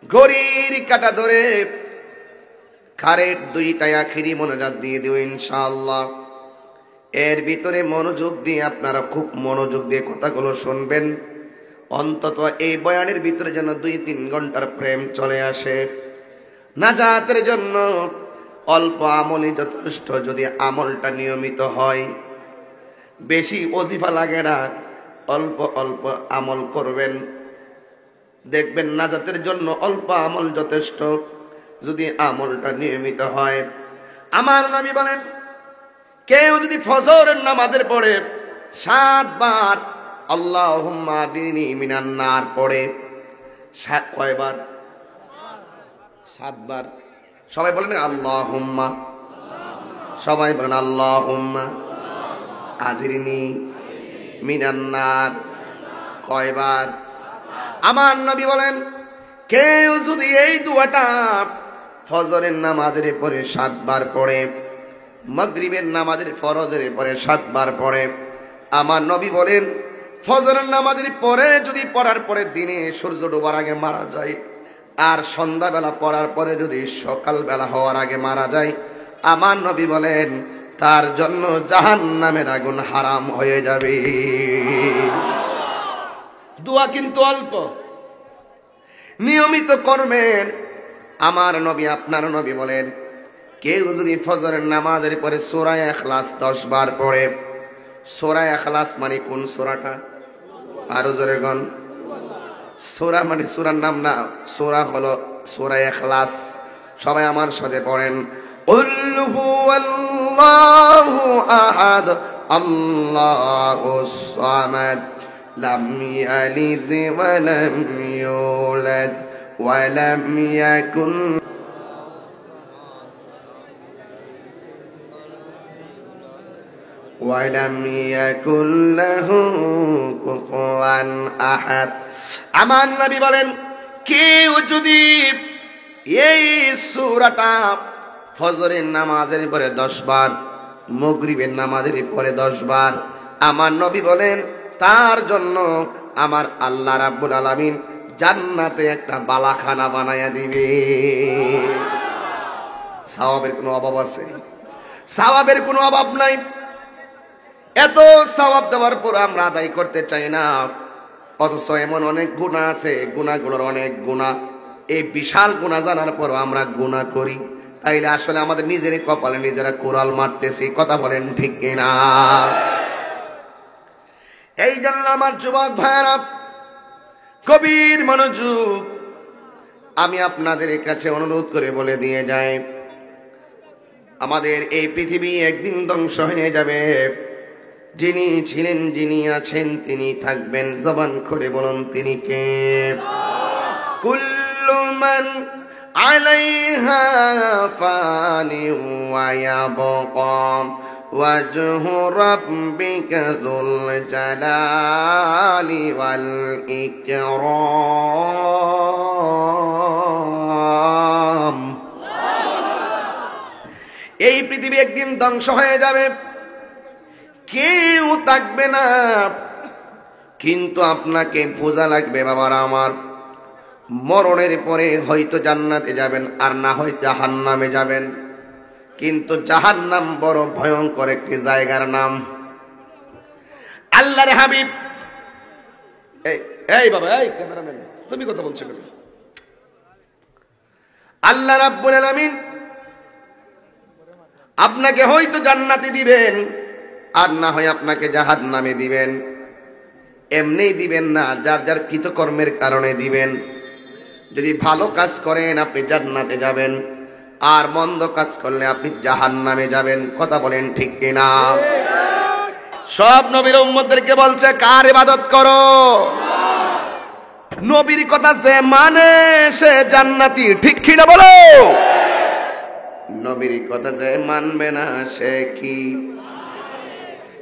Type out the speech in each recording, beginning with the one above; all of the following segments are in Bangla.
ঘড়ির কাঁটা ধরে খারের দুইটায় আখিরি মনোযোগ দিয়ে দিও ইনশাআল্লাহ। এর ভিতরে মনোযোগ দিয়ে আপনারা খুব মনোযোগ দিয়ে কথাগুলো শুনবেন। অন্তত এই বয়ানের ভিতরে যেন 2-3 ঘন্টার প্রেম চলে আসে। নাজাতের জন্য অল্প আমলই যথেষ্ট, যদি আমলটা নিয়মিত হয়। বেশি ওজিফা লাগে না, অল্প অল্প আমল করবেন, দেখবেন নাজাতের জন্য অল্প আমল যথেষ্ট, যদি আমলটা নিয়মিত হয়। আমার নবী বলেন, কেউ যদি ফজরের নামাজের পড়ে 7 বার আল্লাহুম্মা আদিনি মিনান নার পড়ে, কয়বার? 7 বার। সবাই বলেন আল্লাহুম্মা, সবাই বলেন আল্লাহুম্মা আজিরনি মিনান নার। কয়বার? আমার নবী বলেন, কেউ যদি এই দোয়াটা ফজরের নামাজের পরে 7 বার পড়ে, মাগরিবের নামাজের ফরজের পরে 7 বার পড়ে, আমার নবী বলেন ফজরের নামাজের পরে যদি পড়ার পরে দিনে সূর্য ডোবার আগে মারা যায়, আর সন্ধ্যাবেলা পড়ার পরে যদি সকালবেলা হওয়ার আগে মারা যায়, আমার নবী বলেন তার জন্য জাহান্নামের আগুন হারাম হয়ে যাবে। দোয়া কিন্তু অল্প, নিয়মিত করবেন। আমার নবী, আপনার নবী বলেন, কেউ যদি ফজরের নামাজের পরে সূরা ইখলাস 10 বার পড়ে। সূরা ইখলাস মানে কোন সূরাটা? আরো জোরে গন। সূরা মানে সূরার নাম না, সূরা হলো সূরা ইখলাস। সবাই আমার সাথে পড়েন, কুল হুয়াল্লাহু আহাদ আল্লাহুস সামাদ লাম ইয়ালিদ ওয়া লাম ইউলাদ ওয়া লাম ইয়াকুন ওয়ালাম ইয়াকুল লাহু কুফুয়ান আহাদ। আমার নবী বলেন, কেউ যদি এই সূরাটা ফজরের নামাজের পরে 10 বার, মাগরিবের নামাজের পরে 10 বার, আমার নবী বলেন তার জন্য আমার আল্লাহ রাব্বুল আলামিন জান্নাতে একটা বালাখানা বানায়া দিবে। সওয়াবের কোনো অভাব আছে? সওয়াবের কোনো অভাব নাই। এত সওয়াব দেওয়ার পর আমরা আদায় করতে চাই না, অথচ এমন অনেক গুনাহ আছে, গুনাহগুলোর অনেক গুনাহ। এই বিশাল গুনাহ জানার পর আমরা গুনাহ করি, তাইলে আসলে আমাদের নিজেরই কপালে নিজেরা কোরাল মারতেছি। কথা বলেন ঠিক কিনা? এই জন্য আমার যুবক ভাইরা, গভীর মনোযোগ, আমি আপনাদের কাছে অনুরোধ করে বলে দিয়ে যাই, আমাদের এই পৃথিবী একদিন ধ্বংস হয়ে যাবে। যিনি ছিলেন, যিনি আছেন, তিনি থাকবেন। জবান করে বলুন তিনি কে? কুল্লু মান আলাইহা ফানি ওয়া ইয়াবকা ওয়াজহু রাব্বিকা যুল জালালি ওয়াল ইকরাম। এই পৃথিবী একদিন ধ্বংস হয়ে যাবে, কেউ থাকবে না, কিন্তু আপনাকে বোঝা লাগবে বাবারা আমার, মরণের পরে হয়তো জান্নাতে যাবেন, আর না হয় জাহান্নামে যাবেন। কিন্তু জাহান্নাম বড় ভয়ঙ্কর একটি জায়গার নাম। আল্লাহর হাবিব, এই বাবা, এই ক্যামেরাম্যান, তুমি কথা বলছো কেন? আল্লাহ রাব্বুল আলামিন আপনাকে হয়তো জান্নাতে দিবেন, আর না হয় আপনাকে জাহান্নামে দিবেন। এমনিই দিবেন না, যার যার কৃতকর্মের কারণে দিবেন। যদি ভালো কাজ করেন আপনি জান্নাতে যাবেন, আর মন্দ কাজ করলে আপনি জাহান্নামে যাবেন। কথা বলেন ঠিক কিনা? সব নবীর উম্মতদেরকে বলছে, কার ইবাদত করো? নবীর কথা যে মানে সে জান্নাতি। ঠিক কিনা বলো? নবীর কথা যে মানবে না সে কি?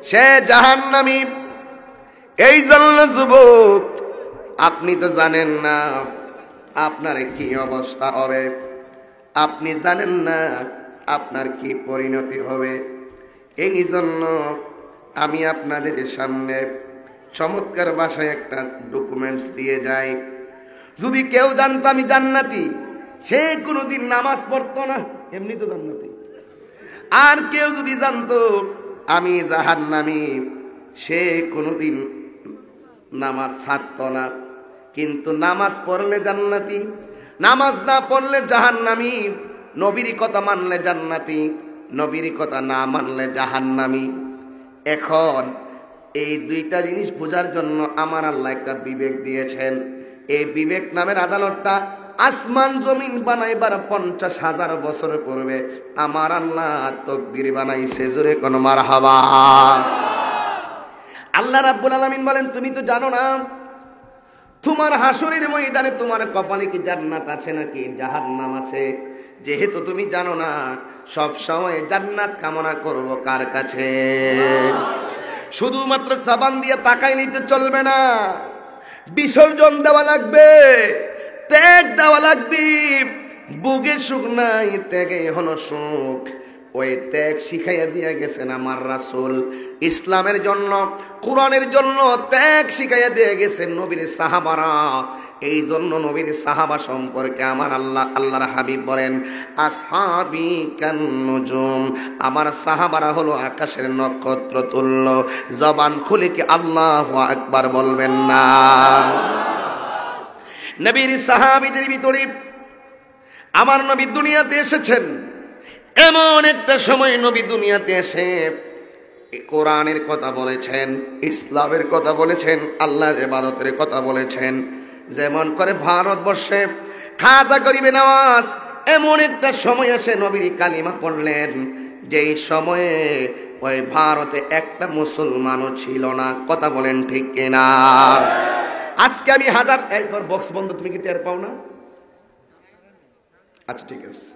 সে জাহান্নামী। এই জন্য যুবক, আপনি তো জানেন না আপনার কি অবস্থা হবে, আপনি জানেন না আপনার কি পরিণতি হবে। এই জন্য আমি আপনাদের সামনে চমৎকার ভাষায় একটা ডকুমেন্টস দিয়ে যাই। যদি কেউ জানতো আমি জান্নাতি, সে কোনোদিন নামাজ পড়তো না, এমনি তো জান্নাতি। আর কেউ যদি জানতো আমি জাহান্নামী, সে কোনোদিন নামাজ ছাড়তো না। কিন্তু নামাজ পড়লে জান্নাতি, নামাজ না পড়লে জাহান্নামী। নবীর কথা মানলে জান্নাতি, নবীর কথা না মানলে জাহান্নামী। এখন এই দুইটা জিনিস বোঝার জন্য আমার আল্লাহ একটা বিবেক দিয়েছেন। এই বিবেক নামের আদালতটা আসমান জমিন বানাইবার 50,000 বছর পূর্বে আমার আল্লাহ তাকদীর বানাইছে। জোরে কোন মারহাবা। আল্লাহ রাব্বুল আলামিন বলেন, তুমি তো জানো না তোমার হাসরের ময়দানে তোমার কপালে কি জান্নাত আছে নাকি জাহান্নাম আছে। যেহেতু তুমি জানো না, সব সময় জান্নাত কামনা করব কার কাছে? শুধুমাত্র জবান দিয়ে তাকাইলেই তো চলবে না, বিসর্জন দেওয়া লাগবে, ত্যাগ দেওয়া লাগবে। বুকে সুখ নাই, ত্যাগে হলো সুখ। ওই ত্যাগ শিখাইয়া দিয়ে গেছেন আমার রাসূল। ইসলামের জন্য, কোরআনের জন্য ত্যাগ শিখাইয়া দিয়ে গেছেন নবীর সাহাবারা। এই জন্য নবীর সাহাবা সম্পর্কে আমার আল্লাহর হাবিব বলেন, আসহাবি কান নুজুম, আমার সাহাবারা হলো আকাশের নক্ষত্র তুল্য। জবান খুলে কি আল্লাহু আকবার বলবেন না? নবীর সাহাবীদের ভিতরে আমার নবী দুনিয়াতে এসেছেন। এমন একটা সময় নবী দুনিয়াতে এসে কোরআনের কথা বলেছেন, ইসলামের কথা বলেছেন, আল্লাহর ইবাদতের কথা বলেছেন। যেমন করে ভারতবর্ষে খাজা গরিবে নওয়াজ এমন একটা সময় এসে নবীর কালিমা পড়লেন, যেই সময়ে ওই ভারতে একটা মুসলমানও ছিল না। কথা বলেন ঠিক কিনা? আজকে আমি হাজার তোর বক্স বন্ধ, তুমি কি টের পাও না? আচ্ছা ঠিক আছে।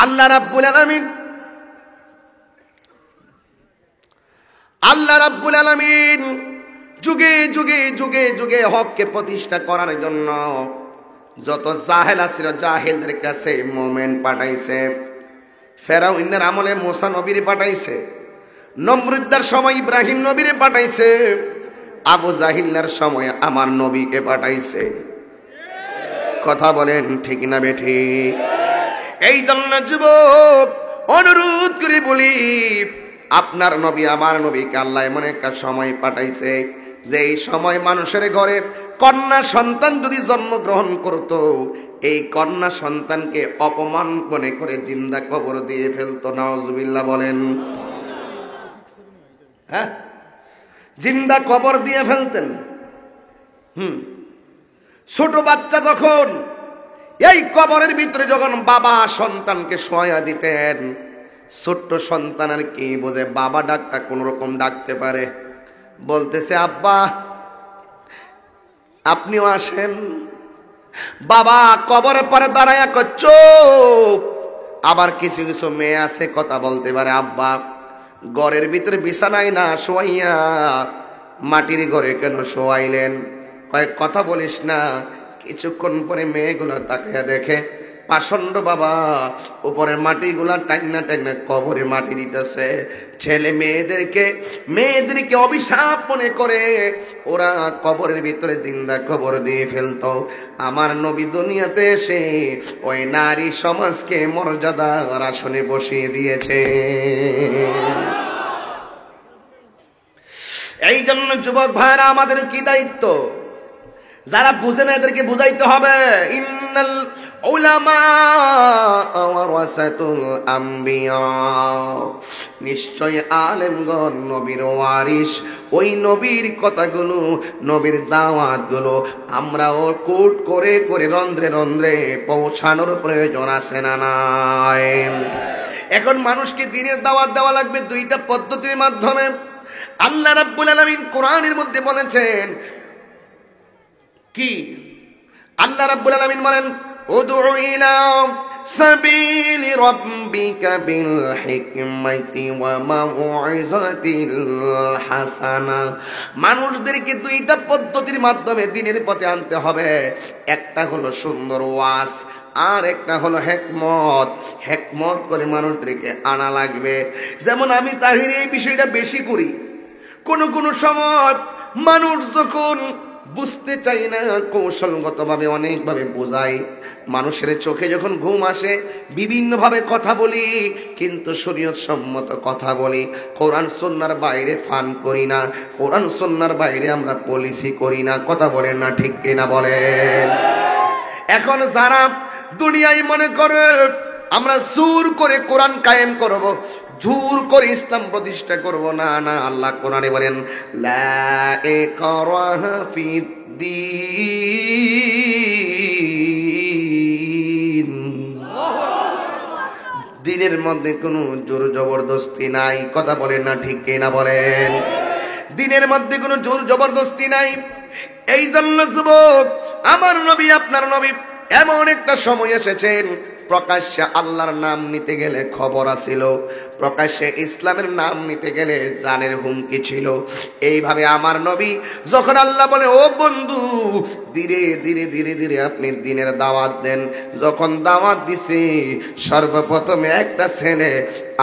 আল্লাহ রাব্বুল আলামিন যুগে যুগে যুগে যুগে হককে প্রতিষ্ঠা করার জন্য যত জাহেল ছিল জাহেলদের কাছে মোমেন পাঠাইছে। ফেরাউনের আমলে মুসা নবীরে পাঠাইছে, নমরুদ্দার সময় ইব্রাহিম নবীরে পাঠাইছে, আবু জাহিল্লার সময় আমার নবীকে পাঠাইছে। কথা বলেন ঠিক না বেঠিক? এই জন্য যুবক অনুরোধ করে বলি, আপনার নবী আমার নবীকে আল্লাহ এমন একটা সময় পাঠাইছে, যে এই সময় মানুষের ঘরে কন্যা সন্তান যদি জন্মগ্রহণ করত, এই কন্যা সন্তানকে অপমান মনে করে জিন্দা কবর দিয়ে ফেলতো। নাউজুবিল্লাহ বলেন। হ্যাঁ, জিন্দা কবর দিয়ে ফেলতেন। ছোট বাচ্চা যখন এই কবরের ভিতরে যখন বাবা সন্তানকে শোয়া দিতেন, ছোট্ট সন্তান আর কি বোঝে, বাবা ডাকটা কোন রকম ডাকতে পারে, বলতেছে আব্বা আপনিও আসেন। বাবা কবরের পরে দাঁড়ায় চুপ। আবার কিছু কিছু মেয়ে আছে কথা বলতে পারে, আব্বা ঘরের ভিতরে বিছানায় না শোয়াইয়া মাটির ঘরে কেন শোয়াইলেন? কয়েক কথা বলিস না। কিছুক্ষণ পরে মেয়েগুলা তাকাইয়া দেখে পাষণ্ড বাবা উপরে মাটিগুলা টাইনা টাইনা কবরে মাটি দিতেছে। ছেলে মেয়েদেরকে অভিশাপ মনে করে ওরা কবরের ভিতরে জিন্দা কবর দিয়ে ফেলতো। আমার নবী দুনিয়াতে এসে ওই নারী সমাজকে মর্যাদার আসনে বসিয়ে দিয়েছে। এই জন্য যুবক ভাইরা আমাদের কি দায়িত্ব? যারা বুঝে না এদেরকে বুঝাইতে হবে। ইন্নাল উলামা ওয়ারাসাতুল আম্বিয়া, নিশ্চয় আলেমগণ নবীর ওয়ারিস। ওই নবীর কথাগুলো, নবীর দাওয়াতগুলো আমরাও কোট করে করে রন্ধ্রে রন্ধ্রে পৌঁছানোর প্রয়োজন আছে না নাই? এখন মানুষকে দ্বীনের দাওয়াত দেওয়া লাগবে দুইটা পদ্ধতির মাধ্যমে। আল্লাহ রাব্বুল আলামিন কোরআনের মধ্যে বলেছেন কি? আল্লাহ রাব্বুল আলামিন বলেন, উদউ ইলা সাবিলি রাব্বিকা বিল হিকমাতি ওয়া মাউইযাতিল হাসানা। মানুষদেরকে দুইটা পদ্ধতির মাধ্যমে দ্বীনের পথে আনতে হবে। একটা হলো সুন্দর ওয়াজ, আর একটা হলো হেকমত। হেকমত করে মানুষদেরকে আনা লাগবে। যেমন আমি তাহির এই বিষয়টা বেশি করি। কোন কোন সময় মানুষ যখন বুঝতে চাই না, কৌশলগতভাবে অনেকভাবে বোঝাই। মানুষের চোখে যখন ঘুম আসে বিভিন্নভাবে কথা বলি, কিন্তু শরীয়ত সম্মত কথা বলি। কোরআন সুন্নাহর বাইরে ফান করি না, কোরআন সুন্নাহর বাইরে আমরা পলিসি করি না। কথা বলেন না ঠিক কিনা বলেন? এখন যারা দুনিয়ায় মনে করে আমরা জোর করে কোরআন কায়েম করব, জোর করে ইসলাম প্রতিষ্ঠা করব, না না, আল্লাহ কোরআনে বলেন লা ইকরাহা ফিদ্দীন, দ্বীনের মধ্যে কোনো জোর জবরদস্তি নাই। কথা বলেন না ঠিক কিনা বলেন? দ্বীনের মধ্যে কোনো জোর জবরদস্তি নাই। এই জন্য যুবক, আমার নবী আপনার নবী এমন একটা সময় এসেছেন, প্রকাশ্যে আল্লাহর নাম নিতে গেলে খবর আসিল, প্রকাশ্যে ইসলামের নাম নিতে গেলে জানের হুমকি ছিল। এইভাবে আমার নবী যখন আল্লাহ বলে ও বন্ধু ধীরে ধীরে ধীরে ধীরে আপনি দ্বীনের দাওয়াত দেন, যখন দাওয়াত দিছে সর্বপ্রথমে একটা ছেলে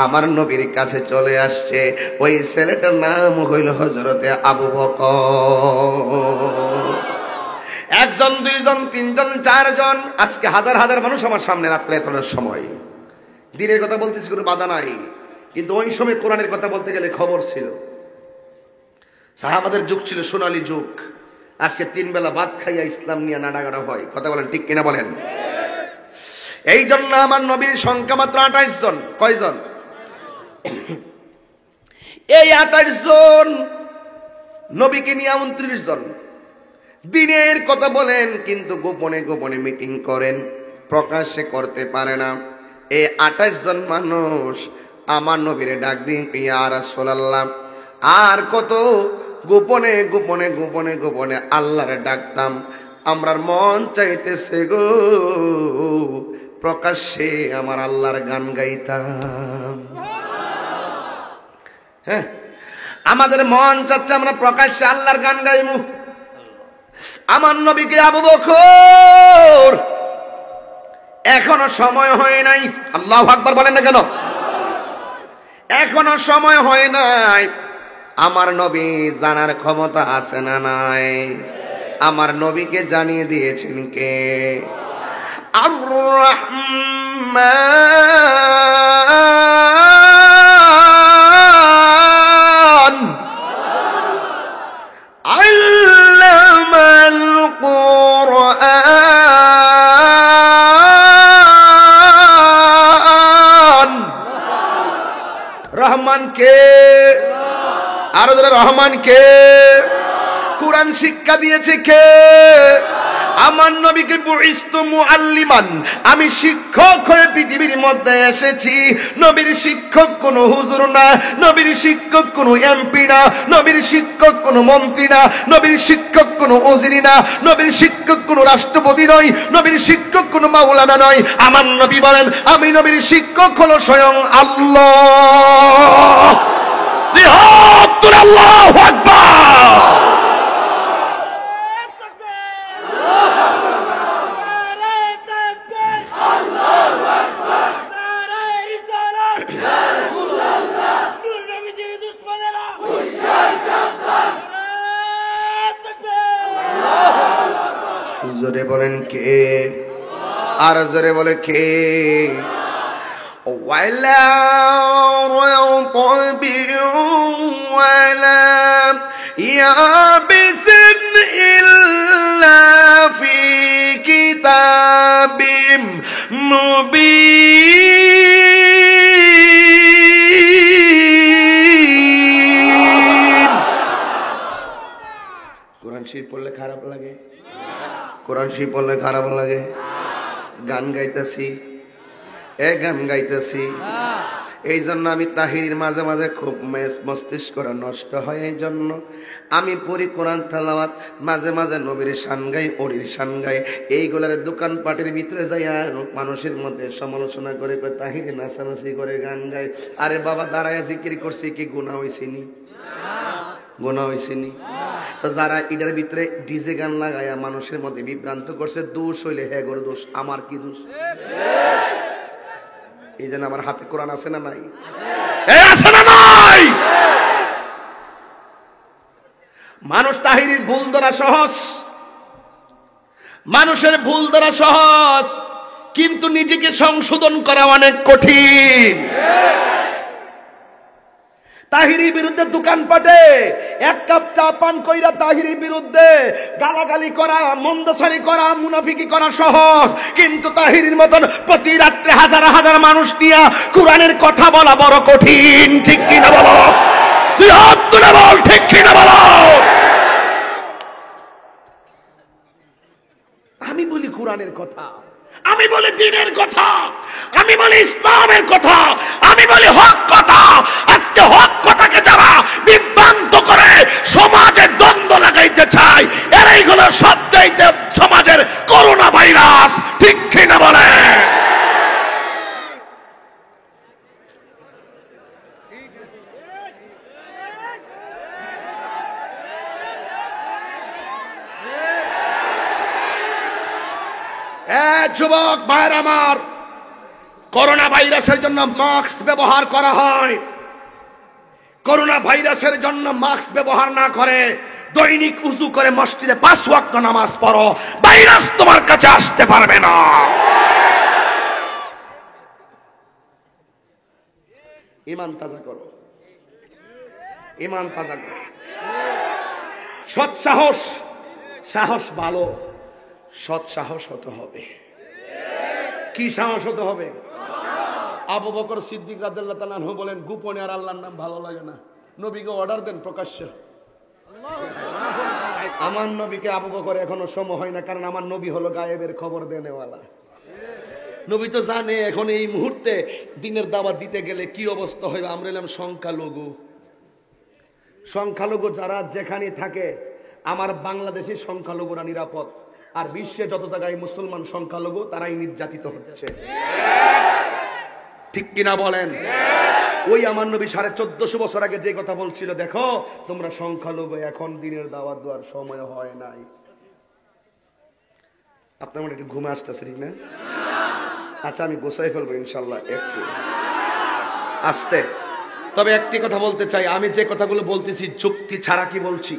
আমার নবীর কাছে চলে আসছে। ওই ছেলেটার নাম হইল হযরতে আবু বকর। একজন, দুইজন, তিনজন, চারজন, আজকে হাজার হাজার মানুষ আমার সামনে রাত্রে এতটার সময়। দিনের কথা বলতেছি, কোনো বাধা নাই, কিন্তু ওই সময় কোরআনের কথা বলতে গেলে খবর ছিল। সাহাবাদের যুগ ছিল সোনালী যুগ। আজকে 3 বেলা ভাত খাইয়া ইসলাম নিয়ে নাড়াগাড়া হয়। কথা বলেন ঠিক কিনা বলেন? এই জন্য আমার নবীর সংখ্যা মাত্র 28 জন। কয়জন? এই 28 জন নবীকে নিয়ে 29 জন দিনের কথা বলেন, কিন্তু গোপনে গোপনে মিটিং করেন, প্রকাশ্যে করতে পারে না। এই 28 জন মানুষ আমার নবীরে ডাক দিন ইয়া রাসূলুল্লাহ। আর কত গোপনে গোপনে গোপনে গোপনে আল্লাহরে ডাকতাম, আমরার মন চাইতেছে গো প্রকাশ্যে আমার আল্লাহর গান গাইতাম। হ্যাঁ, আমাদের মন চাচ্ছে আমরা প্রকাশ্যে আল্লাহর গান গাইমু। আমার নবীকে আবু বকর এখনো সময় হয় নাই। আল্লাহু আকবার বলেন না কেন? এখনো সময় হয় নাই। আমার নবী জানার ক্ষমতা আছে না নাই? আমার নবীকে জানিয়ে দিয়েছেন কে? আর রহমান আল্লামাল কুরআন। রহমান কে? আরো যারা রহমান কে? কুরআন শিক্ষা দিয়েছে কে? আমার নবীকে বুইস্তু মুআল্লিমান, আমি শিক্ষক হয়ে পৃথিবীর মধ্যে এসেছি। নবীর শিক্ষক কোনো হুজুর না, নবীর শিক্ষক কোনো এমপি না, নবীর শিক্ষক কোনো মন্ত্রী না, নবীর শিক্ষক কোনো ওজিরি না, নবীর শিক্ষক কোনো রাষ্ট্রপতি নয়, নবীর শিক্ষক কোনো মাওলানা নয়। আমার নবী বলেন আমি নবীর শিক্ষক হলো স্বয়ং আল্লাহ। বিহাত্তর আল্লাহু আকবার। জোরে বলেন কে? আর জোরে বলে কে? ওয়ালা রাতাবি ওয়ালা ইয়াবিসিন ইল্লা ফি কিতাবিম মুবিন। কোরআন শরীফ পড়লে খারাপ লাগে? কোরআন শরীফ পড়লে খারাপ লাগে? গান গাইতেছি, গান গাইতেছি। এই জন্য আমি তাহির মাঝে মাঝে খুব মস্তিষ্ক নষ্ট হয়। এই জন্য আমি পড়ি কোরআন তেলাওয়াত, মাঝে মাঝে নবীর শান গাই, ওরির শান গাই। এইগুলার দোকান পাটের ভিতরে যাই মানুষের মধ্যে সমালোচনা করে, তাহির নাচানাচি করে, গান গায়। আরে বাবা দাঁড়ায় জিকির করছি, কি গুনাহ হইছিনি? গুনাহ হইছিনি? তো যারা এটার ভিতরে ডিজে গান লাগায়া মানুষের মধ্যে বিভ্রান্ত করছে, দোষ হইলে হ্যাঁ গো দোষ, আমার কি দোষ? এই জন্য আমার হাতে কোরআন আছে না নাই? আছে না নাই? মানুষ তাহিরির ভুল ধরা সহজ, মানুষের ভুল ধরা সহজ, কিন্তু নিজেকে সংশোধন করা অনেক কঠিন। তাহিরির বিরুদ্ধে দোকানপাটে এক কাপ চা পান কইরা তাহিরির বিরুদ্ধে গালাগালি করা, মন্দসারি করা, মুনাফিকি করা সহজ, কিন্তু তাহিরির মতন প্রতি রাত্রে হাজার হাজার মানুষ নিয়ে কোরআনের কথা বলা বড় কঠিন। ঠিক কিনা বলো? তুই হাত তুলে বল, ঠিক কিনা বলো? আমি বলি কোরআনের কথা, আমি বলি দ্বীনের কথা, আমি বলি ইসলামের কথা, আমি বলি হক কথা। আজকে হক কথাকে যারা বিভ্রান্ত করে সমাজে দ্বন্দ্ব লাগাইতে চায়, এরাই হলো সবচাইতে সমাজের করোনা ভাইরাস। ঠিক কিনা বলে? যুবক ভাইয়ের আমার, করোনা ভাইরাসের জন্য মাস্ক ব্যবহার করা হয়। করোনা ভাইরাসের জন্য মাস্ক ব্যবহার না করে দৈনিক উযু করে মসজিদে 5 ওয়াক্ত নামাজ পড়ো, ভাইরাস তোমার কাছে আসতে পারবে না। ঈমান তাজা করো, ঈমান তাজা করো। সৎ সাহস, সাহস ভালো, সৎ সাহস হতে হবে। কি সাহস হতে হবে? আবু বকর সিদ্দিক রাদিয়াল্লাহু তাআলা আনহু বলেন, গোপনে আর আল্লাহর নাম ভালো লাগে না, নবীকে অর্ডার দেন প্রকাশ্যে। আমার নবীকে আবু বকর এখনো সময় হয় না, কারণ আমার নবী হলো গায়েবের খবর দেনেওয়ালা। নবী তো জানে এখন এই মুহূর্তে দিনের দাওয়াত দিতে গেলে কি অবস্থা হবে। আমরা এলাম সংখ্যালঘু, সংখ্যালঘু যারা যেখানে থাকে, আমার বাংলাদেশি সংখ্যালঘুরা নিরাপদ, আর বিশ্বে যত জায়গায় মুসলমান সংখ্যালঘু তারাই নির্যাতিত হচ্ছে। ঠিক কিনা বলেন? ওই আমার নবী 1450 বছর আগে যে কথা বলছিল, দেখো তোমরা সংখ্যালঘু, এখন দিনের দাওয়াত দেওয়ার সময় হয় নাই। আপনার মনে একটু ঘুমে আসতেছে, ঠিক না? আচ্ছা, আমি গোছাই ফেলবো ইনশাল্লাহ একটু আস্তে। তবে একটি কথা বলতে চাই, আমি যে কথাগুলো বলতেছি যুক্তি ছাড়া কি বলছি।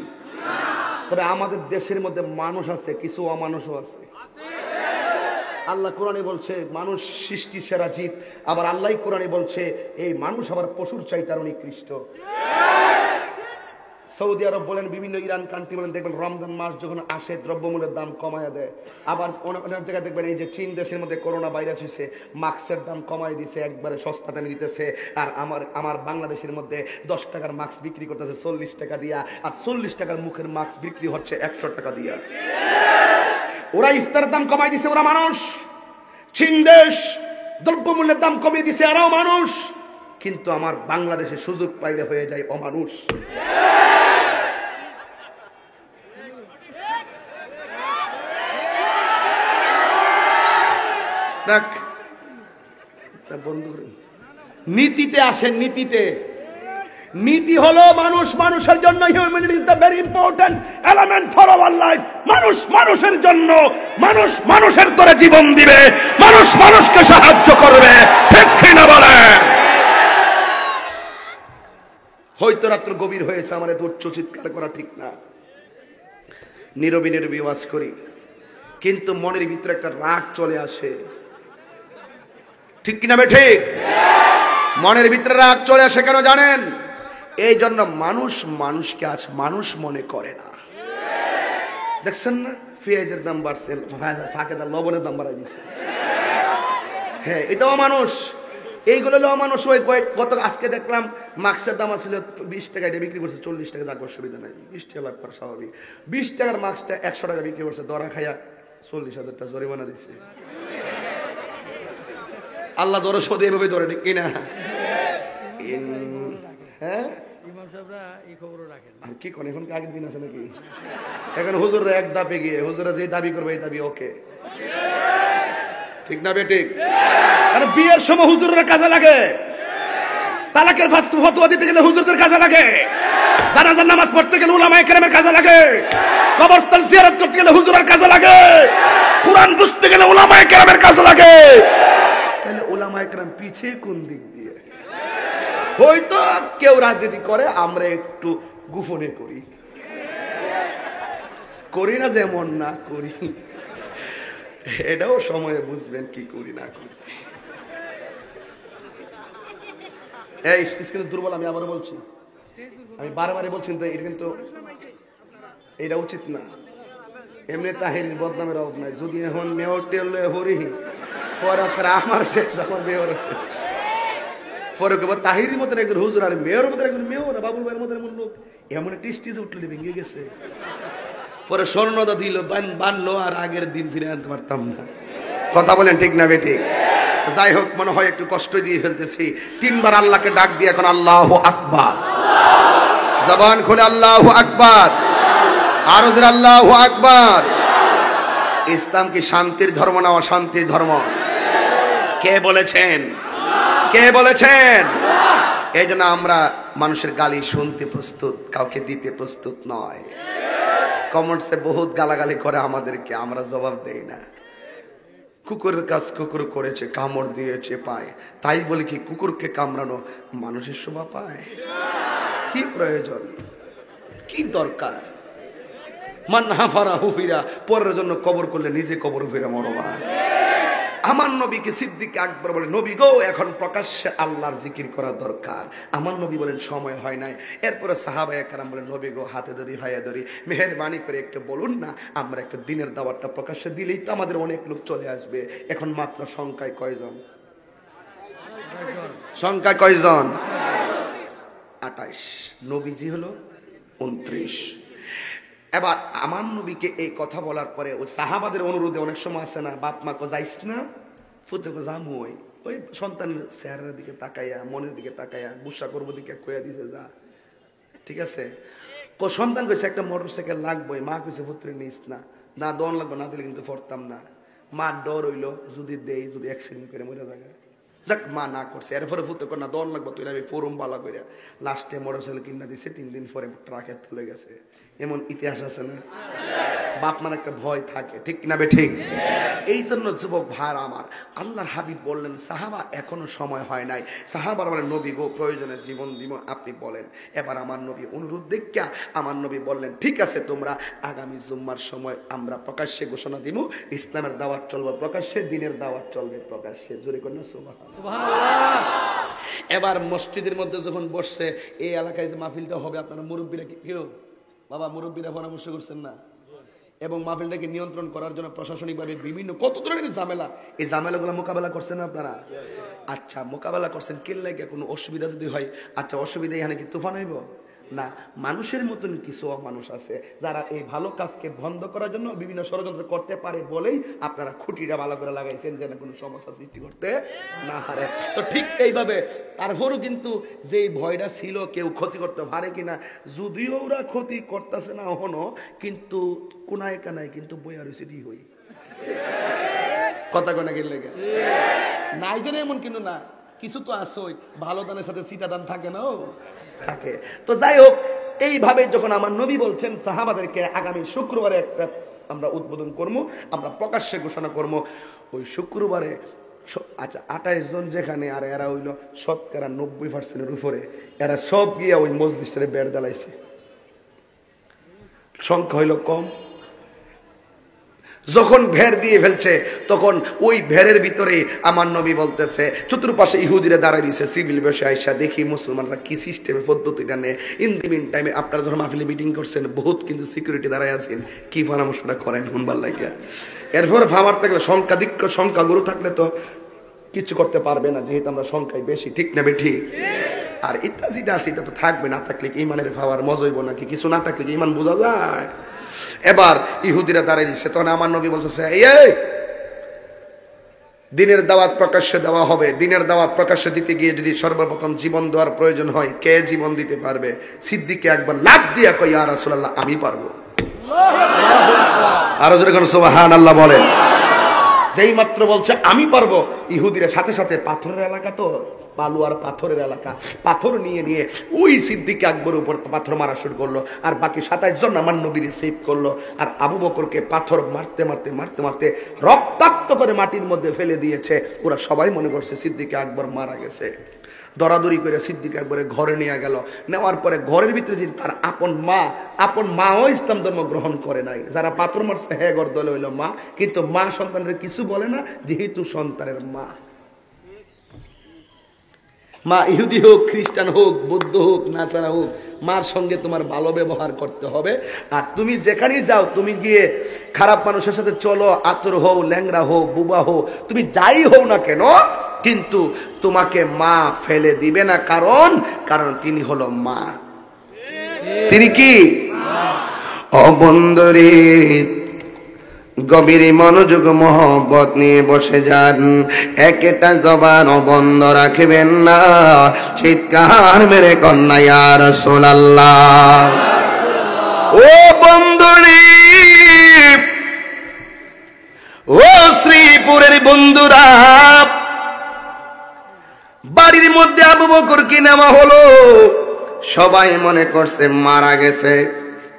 তবে আমাদের দেশের মধ্যে মানুষ আছে, কিছু অমানুষও আছে। আল্লাহ কোরআনে বলছে মানুষ সৃষ্টির সেরা জীব, আবার আল্লাহ কোরআনে বলছে এই মানুষ আবার পশুর চাইতে আরো নিকৃষ্ট। সৌদি আরব বলেন, বিভিন্ন ইরান কান্ট্রি বলেন, দেখবেন রমজান মাস যখন আসে দ্রব্যমূল্যের দাম কমায় দেয়। আবার অনেক জায়গায় দেখবেন এই যে চীন দেশের মধ্যে করোনা ভাইরাস হয়েছে, মাস্কের দাম কমায় দিছে, একবারে সস্তা দামে দিতেছে। আর আমার বাংলাদেশের মধ্যে 10 টাকার মাস্ক বিক্রি করতেছে 40 টাকা দিয়া, আর 40 টাকার মুখের মাস্ক বিক্রি হচ্ছে 100 টাকা দিয়া। ওরা ইফতারের দাম কমাই দিছে, ওরা মানুষ। চীন দেশ দ্রব্যমূল্যের দাম কমিয়ে দিছে, আরও মানুষ। কিন্তু আমার বাংলাদেশে সুযোগ পাইলে হয়ে যায় অমানুষ। নীতিতে আসেন, নীতিতে। নীতি হলো মানুষ মানুষের জন্য, humanity is the very important element for our life. মানুষ মানুষের জন্য, মানুষ মানুষের করে জীবন দিবে, মানুষ মানুষকে সাহায্য করবে। ঠিক কিনা বলে? হয়তো রাত্র গভীর হয়েছে, আমার এত উচ্চ চিৎকার করা ঠিক না, নীরবে নীরবে ওয়াজ করি, কিন্তু মনের ভিতরে একটা রাগ চলে আসে। ঠিক কিনা বে ঠিক? মনের ভিতরে রাগ চলে আসে কেন জানেন? এই জন্য মানুষ মানুষকে আজ মানুষ মনে করে না। দেখছেন না, পেঁয়াজের দাম বাড়ছে, ফাঁকে লবণের দাম বাড়াই দিচ্ছে। হ্যাঁ, এটাও মানুষ। এইগুলো হলো মানুষ। ওই গত আজকে দেখলাম মাস্কের দাম ছিল 20 টাকা, এটা বিক্রি করছে 40 টাকা। যাক, অসুবিধা নাই, 20 টাকা লাভ করা স্বাভাবিক। 20 টাকার মাস্কটা 100 টাকা বিক্রি করছে, ধরা খাইয়া 40,000 টাকা জরিমানা দিচ্ছে। আল্লাহ ধরো সদে এভাবে ধরে, ঠিক কিনা? হ্যাঁ, কি কোন এখন আগের দিন আছে নাকি? এখন হুজুররা এক দাপে গিয়ে, হুজুররা যে দাবি করবে এই দাবি ওকে। ঠিক না বেঠিক? বিয়ের সময় হুজুররা কাজে লাগে, তালাকের ফতোয়া দিতে গেলে হুজুরদের কাজে লাগে, জানাজার নামাজ পড়তে গেলে উলামায়ে কেরামের কাজে লাগে, কবরস্থান জিয়ারত করতে গেলে হুজুরের কাজে লাগে, কুরআন বুঝতে গেলে উলামায়ে কেরামের কাজে লাগে। তাহলে উলামায়ে কেরাম পিছে কোন দিক দিয়ে? হয়তো কেউ রাজনীতি করে, আমরা একটু গোপনে করি। করি না যেমন না করি, এটাও সময়ে বুঝবেন কি করি না করি। এই কিন্তু দুর্বল, আমি আবারও বলছি, আমি বারবারই বলছি, তো এটা কিন্তু এটা উচিত না। এমনি তাহির বদনামের অভাব নাই, যদি এখন মেয়র টেলে হরি পরে আমার শেষ, আমার মেয়র শেষ। পরে তাহির মতন একজন হুজুর আর মেয়র মতন একজন মেয়র, বাবুল ভাইয়ের মতন এমন লোক, এমন টিস্টিস উঠলে ভেঙে গেছে। পরে স্বর্ণদা দিল, বানলো, আর আগের দিন ফিরে আনতে পারতাম না। কথা বলেন ঠিক না বেঠিক? যাই হোক, মনে হয় একটু কষ্ট দিয়ে ফেলতেছি। 3 বার আল্লাহকে ডাক দিয়ে এখন আল্লাহু আকবার, জবান খুলে আল্লাহু আকবার, আরো জোরে আল্লাহু আকবার। ইসলাম কি শান্তির ধর্ম না অশান্তির ধর্ম? কে বলেছেন? কে বলেছেন? এই জন্য আমরা মানুষের গালি শুনতে প্রস্তুত, কাউকে দিতে প্রস্তুত নয়। কমেন্টসে বহুত গালাগালি করে আমাদেরকে, আমরা জবাব দেই না। কুকুরের কাজ কুকুর করেছে, কামড় দিয়েছে পায়, তাই বলে কি কুকুরকে কামড়ানো মানুষের শোভা পায়? কি প্রয়োজন, কি দরকার? মান হাফারা হুফিরা, পরের জন্য কবর করলে নিজে কবর ফিরে মরবা। আমার নবীকে সিদ্দিক আকবর বলে, নবী গো, এখন প্রকাশ্যে আল্লাহর জিকির করা দরকার। আমার নবী বলেন সময় হয় নাই। এরপরে সাহাবায়ে কেরাম বলেন, নবী গো, হাতে ধরি হায়া ধরি, মেহেরবানি করে একটু বলুন না, আমরা একটা দিনের দাওয়াতটা প্রকাশ্যে দিলেই তো আমাদের অনেক লোক চলে আসবে। এখন মাত্র সংখ্যায় কয়জন? সংখ্যায় কয়জন? 28। নবীজি হলো 29। এবার আমার নবীকে এই কথা বলার পরে ওই সাহাবাদের অনুরোধে অনেক সময় আছে না, বাপ মা কো যাইস না, ফুতে কো যাম, ওই সন্তানের চেহারার দিকে তাকাইয়া, মনের দিকে তাকাইয়া, গুসা করবো দিকে কইয়া দিতে যা, ঠিক আছে? সন্তান কইছে একটা মোটরসাইকেল লাগবে, মা কইছে পুত্রে নিস না, না দন লাগবে, না দিলে কিন্তু পড়তাম না। মা ডর হইলো যদি দেই, যদি অ্যাক্সিডেন্ট করে মরে যায়, যাক মা না করছে। এরপরে ফুতে কর না দন লাগবে, তুই আমি ফোরম বালা করে লাস্টে মোটরসাইকেল কিনা দিছে, 3 দিন পরে ট্রাকে তুলে গেছে। এমন ইতিহাস আছে না? বাপ মার একটা ভয় থাকে, ঠিক না বে ঠিক? এই জন্য যুবক ভাইরা আমার, আল্লাহর হাবিব বললেন, সাহাবা এখনো সময় হয় নাই। সাহাবারা বলেন, নবী গো, প্রয়োজনে জীবন দিব, আপনি বলেন। এবার আমার নবী অনুরোধ দেখা আমার নবী বললেন, ঠিক আছে, তোমরা আগামী জুম্মার সময় আমরা প্রকাশ্যে ঘোষণা দিব, ইসলামের দাওয়াত চলবে প্রকাশ্যে, দিনের দাওয়াত চলবে প্রকাশ্যে। জোরে করেন সুবহানাল্লাহ। এবার মসজিদের মধ্যে যখন বসছে, এই এলাকায় যে মাহফিলটা হবে, আপনারা মুরব্বীরা কেউ বাবা মুরব্বীরা পরামর্শ করছেন না? এবং মাহফিলটাকে নিয়ন্ত্রণ করার জন্য প্রশাসনিকভাবে বিভিন্ন কত ধরনের ঝামেলা, এই ঝামেলাগুলো মোকাবেলা করছেন আপনারা? আচ্ছা, মোকাবেলা করছেন, কেন কোনো অসুবিধা যদি হয়, আচ্ছা অসুবিধা এখানে কি তুফান হইব না? মানুষের মতন কিছু মানুষ আছে যারা এই ভালো কাজকে বন্ধ করার জন্য বিভিন্ন ষড়যন্ত্র করতে পারে বলেই আপনারা খুঁটিটা ভালো করে লাগাইছেন, যেন কোনো সমস্যা সৃষ্টি করতে না পারে। তো ঠিক এইভাবে তারপরও কিন্তু যে ভয়টা ছিল কেউ ক্ষতি করতে পারে কিনা, যদিও ওরা ক্ষতি করতেছে না এখনো, কিন্তু কোনায় কানায় কিন্তু বইয়া রয়েছে হই কথা কোনা গেলে নাই জানে এমন কিন্তু না, কিছু তো আসোই, ভালো দানের সাথে সিটা দান থাকে না থাকে। তো যাই হোক, এইভাবে যখন আমার নবী বলছেন সাহাবাদেরকে আগামী শুক্রবারে একটা আমরা উদ্বোধন করবো, আমরা প্রকাশ্যে ঘোষণা করবো, ওই শুক্রবারে আচ্ছা 28 জন যেখানে, আর এরা হইল শতকরা 90% উপরে, এরা সব গিয়া ওই মজলিসটারে বেড় জ্বালাইছে। সংখ্যা হইল কম। যখন ভের দিয়ে ফেলছে তখন ওই ভেরের ভিতরে আমার নবী বলতেছে, চতুর্পাশে ইহুদিরা দাঁড়ায় দিয়েছে সিভিল বেশে আইসা, দেখি মুসলমানরা কি সিস্টেমে পদ্ধতিটা নেয়। ইন দি মিন টাইমে আপনারা যখন মাহফিলে মিটিং করছেন, বহুত কিন্তু সিকিউরিটি দাঁড়ায় আছেন, কি পরামর্শটা করেন শুনবার লাগিয়া। এরপরে ভাবার থাকলে সংখ্যাগুরু থাকলে তো কিছু করতে পারবে না, যেহেতু আমরা সংখ্যায় বেশি, ঠিক না বেঠি? আর ইত্যাদিটা আছে, এটা তো থাকবে, না থাকলে কি ইমানের ভাবার মজইব নাকি? কিছু না থাকলে কি ইমান বোঝা যায়? এবার ইহুদিরা দাঁড়িয়ে দিচ্ছে, তখন আমার নবী বলতেছে, এই দিনের দাওয়াত প্রকাশ্যে দেওয়া হবে, দিনের দাওয়াত প্রকাশ্যে দিতে গিয়ে যদি সর্বপ্রথম জীবন দেওয়ার প্রয়োজন হয়, কে জীবন দিতে পারবে? সিদ্দিককে একবার লাফ দিয়া কই, ইয়া রাসূলুল্লাহ, আমি পারবো। আর যখন সুবহানাল্লাহ বলেন, যেই মাত্র বলছে আমি পারবো, ইহুদিরা সাথে সাথে, পাথরের এলাকা তো, বালু আর পাথরের এলাকা, পাথর নিয়ে নিয়ে ওই সিদ্দিক আকবরের উপর পাথর মারা শুরু করলো। আর বাকি 27 জন আমার নবীর সেভ করলো। আর আবু বকরকে পাথর মারতে মারতে মারতে মারতে রক্তাক্ত করে মাটির মধ্যে ফেলে দিয়েছে। ওরা সবাই মনে করছে সিদ্দিক আকবর মারা গেছে। দরাদরি করে সিদ্দিক একবারে ঘরে নিয়ে গেল। নেওয়ার পরে ঘরের ভিতরে যে তার আপন মাও ইসলাম ধর্ম গ্রহণ করে নাই। যারা পাথর মারছে হ্যাঁ গর দলে হইল মা, কিন্তু মা সন্তানের কিছু বলে না, যেহেতু সন্তানের মা। মা ইহুদি হোক, খ্রিস্টান হোক, বৌদ্ধ হোক, নাসারা হোক, মার সঙ্গে তোমার ভালো ব্যবহার করতে হবে। আর তুমি যেখানেই যাও, তুমি গিয়ে খারাপ মানুষের সাথে চলো, আতর হও, ল্যাংরা হও, বুবা হও, তুমি যাই হও না কেন, কিন্তু তোমাকে মা ফেলে দিবে না। কারণ তিনি হলো মা। তিনি কি? ও বন্ধুরে, গভীর মনোযোগ মহব্বত নিয়ে বসে যান। একটা জবান বন্ধ রাখবেন না। চিৎকার মেরে কন্যা ইয়া রাসূলুল্লাহ। ও বন্ধুরে, ও শ্রীপুরের বন্ধুরা, বাড়ির মধ্যে আবু বকরকে নেওয়া হলো। সবাই মনে করছে মারা গেছে।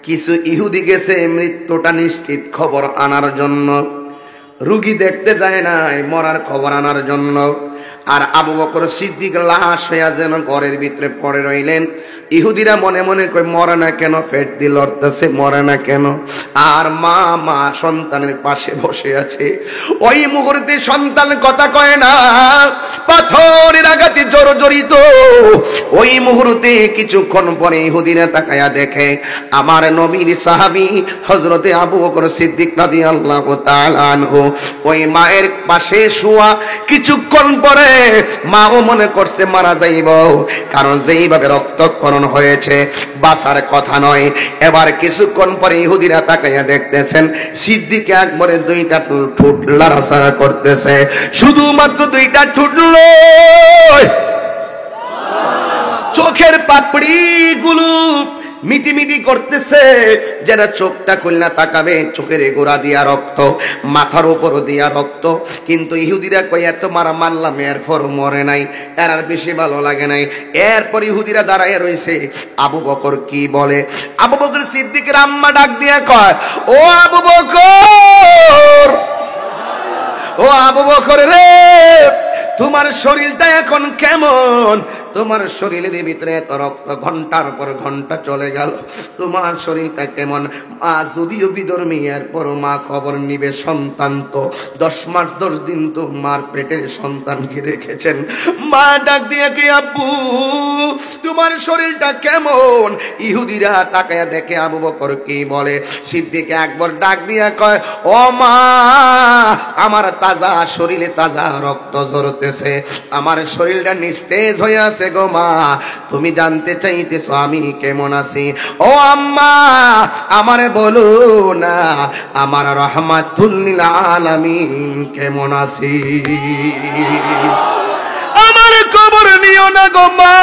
কিছু ইহুদি গেছে মৃত্যুটা নিশ্চিত খবর আনার জন্য, রুগী দেখতে যায় নাই, মরার খবর আনার জন্য। আর আবু বকর সিদ্দিক লাশ হইয়া যেন ঘরের ভিতরে পড়ে রইলেন। ইহুদিরা মনে মনে কই মরে না কেন, পেট দিয়ে লড়তেছে, মরে না কেন। আর মা সন্তানের পাশে বসে আছে। ওই মুহূর্তে সন্তান কথা কয় না, পাথরের আঘাতে জর্জরিত। ওই মুহূর্তে কিছুক্ষণ পরে ইহুদিরা তাকায়া দেখে আমার নবীর সাহাবী হযরতে আবু বকর সিদ্দিক রাদিয়াল্লাহু তাআলা আনহু ওই মায়ের পাশে শোয়া। কিছুক্ষণ পরে মাও মনে করছে মারা যাইব, কারণ যেইভাবে রক্তক্ষরণ হয়েছে বাঁচার কথা নয়। এবার কিছুক্ষণ পরে ইহুদিরা তাকাইয়া দেখতেছেন সিদ্দিক একবারে দুইটা ঠোঁট লাড়াচাড়া করতেছে, শুধুমাত্র দুইটা ঠোঁট নয়, চোখের পাপড়ি গুলো মিটিমিটি করতেছে। যারা চোখটা খুলনা তাকাবে, চোখের গোড়া দিয়া রক্ত, মাথার উপর দিয়া রক্ত। কিন্তু ইহুদিরা কই এত মারা মারলাম, এরপর মরে নাই, এর আর বেশি ভালো লাগে নাই। এরপর ইহুদিরা দাঁড়ায় রয়েছে। আবু বকর কি বলে? আবু বকর সিদ্দিকের আম্মা ডাক দিয়া কয়, ও আবু বকর, ও আবু বকর রে, তোমার শরীরটা এখন কেমন? তোমার শরীরের ভিতরে এত রক্ত, ঘন্টার পর ঘন্টা চলে গেল, তোমার শরীরটা কেমন? মা যদিও বিধর্মী, এরপর মা খবর নিবে। সন্তান তো 10 মাস 10 দিন তো মার পেটের সন্তানকে রেখেছেন। মা ডাক দিয়ে কি, আব্বু তোমার শরীরটা কেমন? ইহুদিরা তাকায়া দেখে আবু বকর কি বলে। সিদ্দিক একবার ডাক দিয়া কয়, ও মা, আমার তাজা শরীরে তাজা রক্ত ঝরতেছে, আমার শরীরটা নিস্তেজ হয়ে আছে গো মা। তুমি জানতে চাইতেছো আমি কেমন আছি? ও আম্মা, আমারে বলো না আমার রাহমাতুল লিল আলামিন কেমন আছি? আমার খবর নিও না গো মা,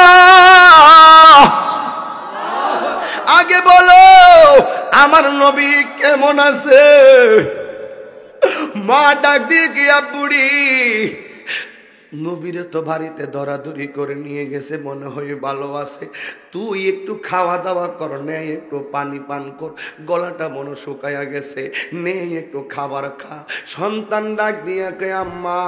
আগে বলো আমার নবী কেমন আছে? মা ডাক দিয়ে গিয়া বুড়ি, নবীরে তো বাড়িতে দরাদরি করে নিয়ে গেছে, মনে হয় ভালো আছে, তুই একটু খাওয়া দাওয়া কর, নে একটু পানি পান কর, গলাটা মনে শুকায়া গেছে, নে একটু খাবার খা। সন্তান ডাক দিয়ে কে, আম্মা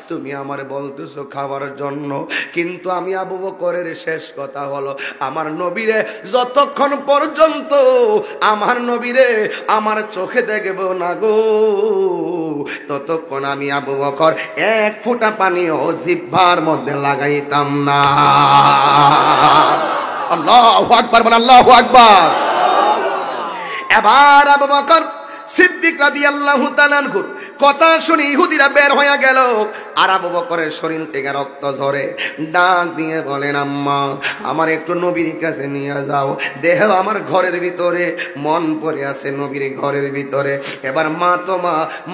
তুমি আমার বলতেছো খাবার জন্য, কিন্তু আমি আবু বকরের শেষ কথা হলো আমার নবীরে যতক্ষণ পর্যন্ত আমার নবীরে আমার চোখে দেখব না গো, ততক্ষণ আমি আবু বকর এক ফোঁটা পানিও জিহ্বার মধ্যে লাগাইতাম না। আল্লাহু আকবার, বল আল্লাহু আকবার। এবার আবু বকর সিদ্দিক রাদিয়াল্লাহু তাআলা আনহু কথা শুনে ইহুদিরা বের হয়ে গেল। আর আবু বকরের শরীর থেকে রক্ত ঝরে। ডাক দিয়ে বলেন, আম্মা আমার একটু নবীর কাছে নিয়ে যাও, দেহ আমার ঘরের ভিতরে, মন পড়ে আছে নবীর ঘরের ভিতরে। এবার মা তো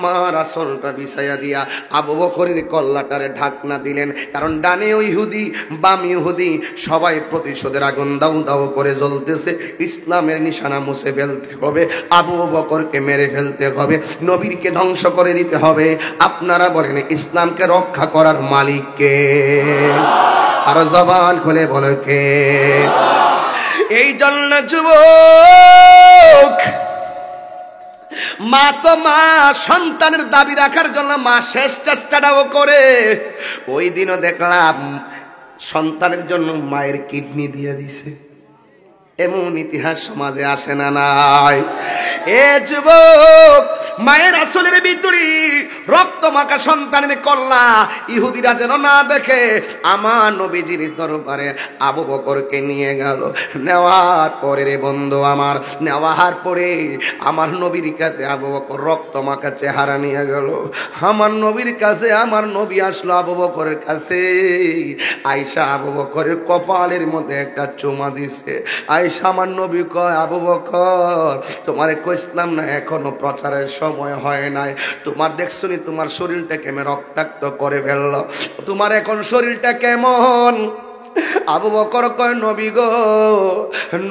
মা রাসূলটা বিছাইয়া দিয়া আবু বকরের কল্লাটারে ঢাকনা দিলেন, কারণ ডানে ইহুদি বাম ইহুদি সবাই প্রতিশোধের আগুন দাউ দাউ করে জ্বলতেছে। ইসলামের নিশানা মুছে ফেলতে হবে, আবু বকরকে মেরে ফেলতে হবে, নবীকে ধ্বংস করে দিতে হবে। আপনারা বলেন ইসলামকে রক্ষা করার মালিক কে? আর জবান খুলে বলে কে? এই জন্য যুবক মা তো মা, সন্তানের দাবি রাখার জন্য মা শেষ চেষ্টাটাও করে। ওই দিনও দেখলাম সন্তানের জন্য মায়ের কিডনি দিয়ে দিছে। এমন ইতিহাস সমাজে আসে না নাই? এ যুবক, মায়ের আসলের ভিতরে রক্ত মাখা সন্তানের কল্লা ইহুদিরা যেন না দেখে, আমার নবীজির দরবারে আবু বকরকে নিয়ে গেল। নেওয়ার পরে রে বন্ধু আমার, নেওয়ার পরে আমার নবীর কাছে আবু বকর রক্ত মাখা চেহারা নিয়ে গেল। আমার নবীর কাছে আমার নবী আসলো আবু বকরের কাছে। আয়েশা আবু বকরের কপালের মধ্যে একটা চুমা দিছে। আয়েশা আমার নবী কয়, আবু বকর তোমারে কইছিলাম না এখনো প্রচারের সময় হয় নাই? তোমার দেখছনি তোমার শরীরটা কেমন রক্তাক্ত করে ফেললো, তোমার এখন শরীরটা কেমন? আবু বকর কয়, নবী গো,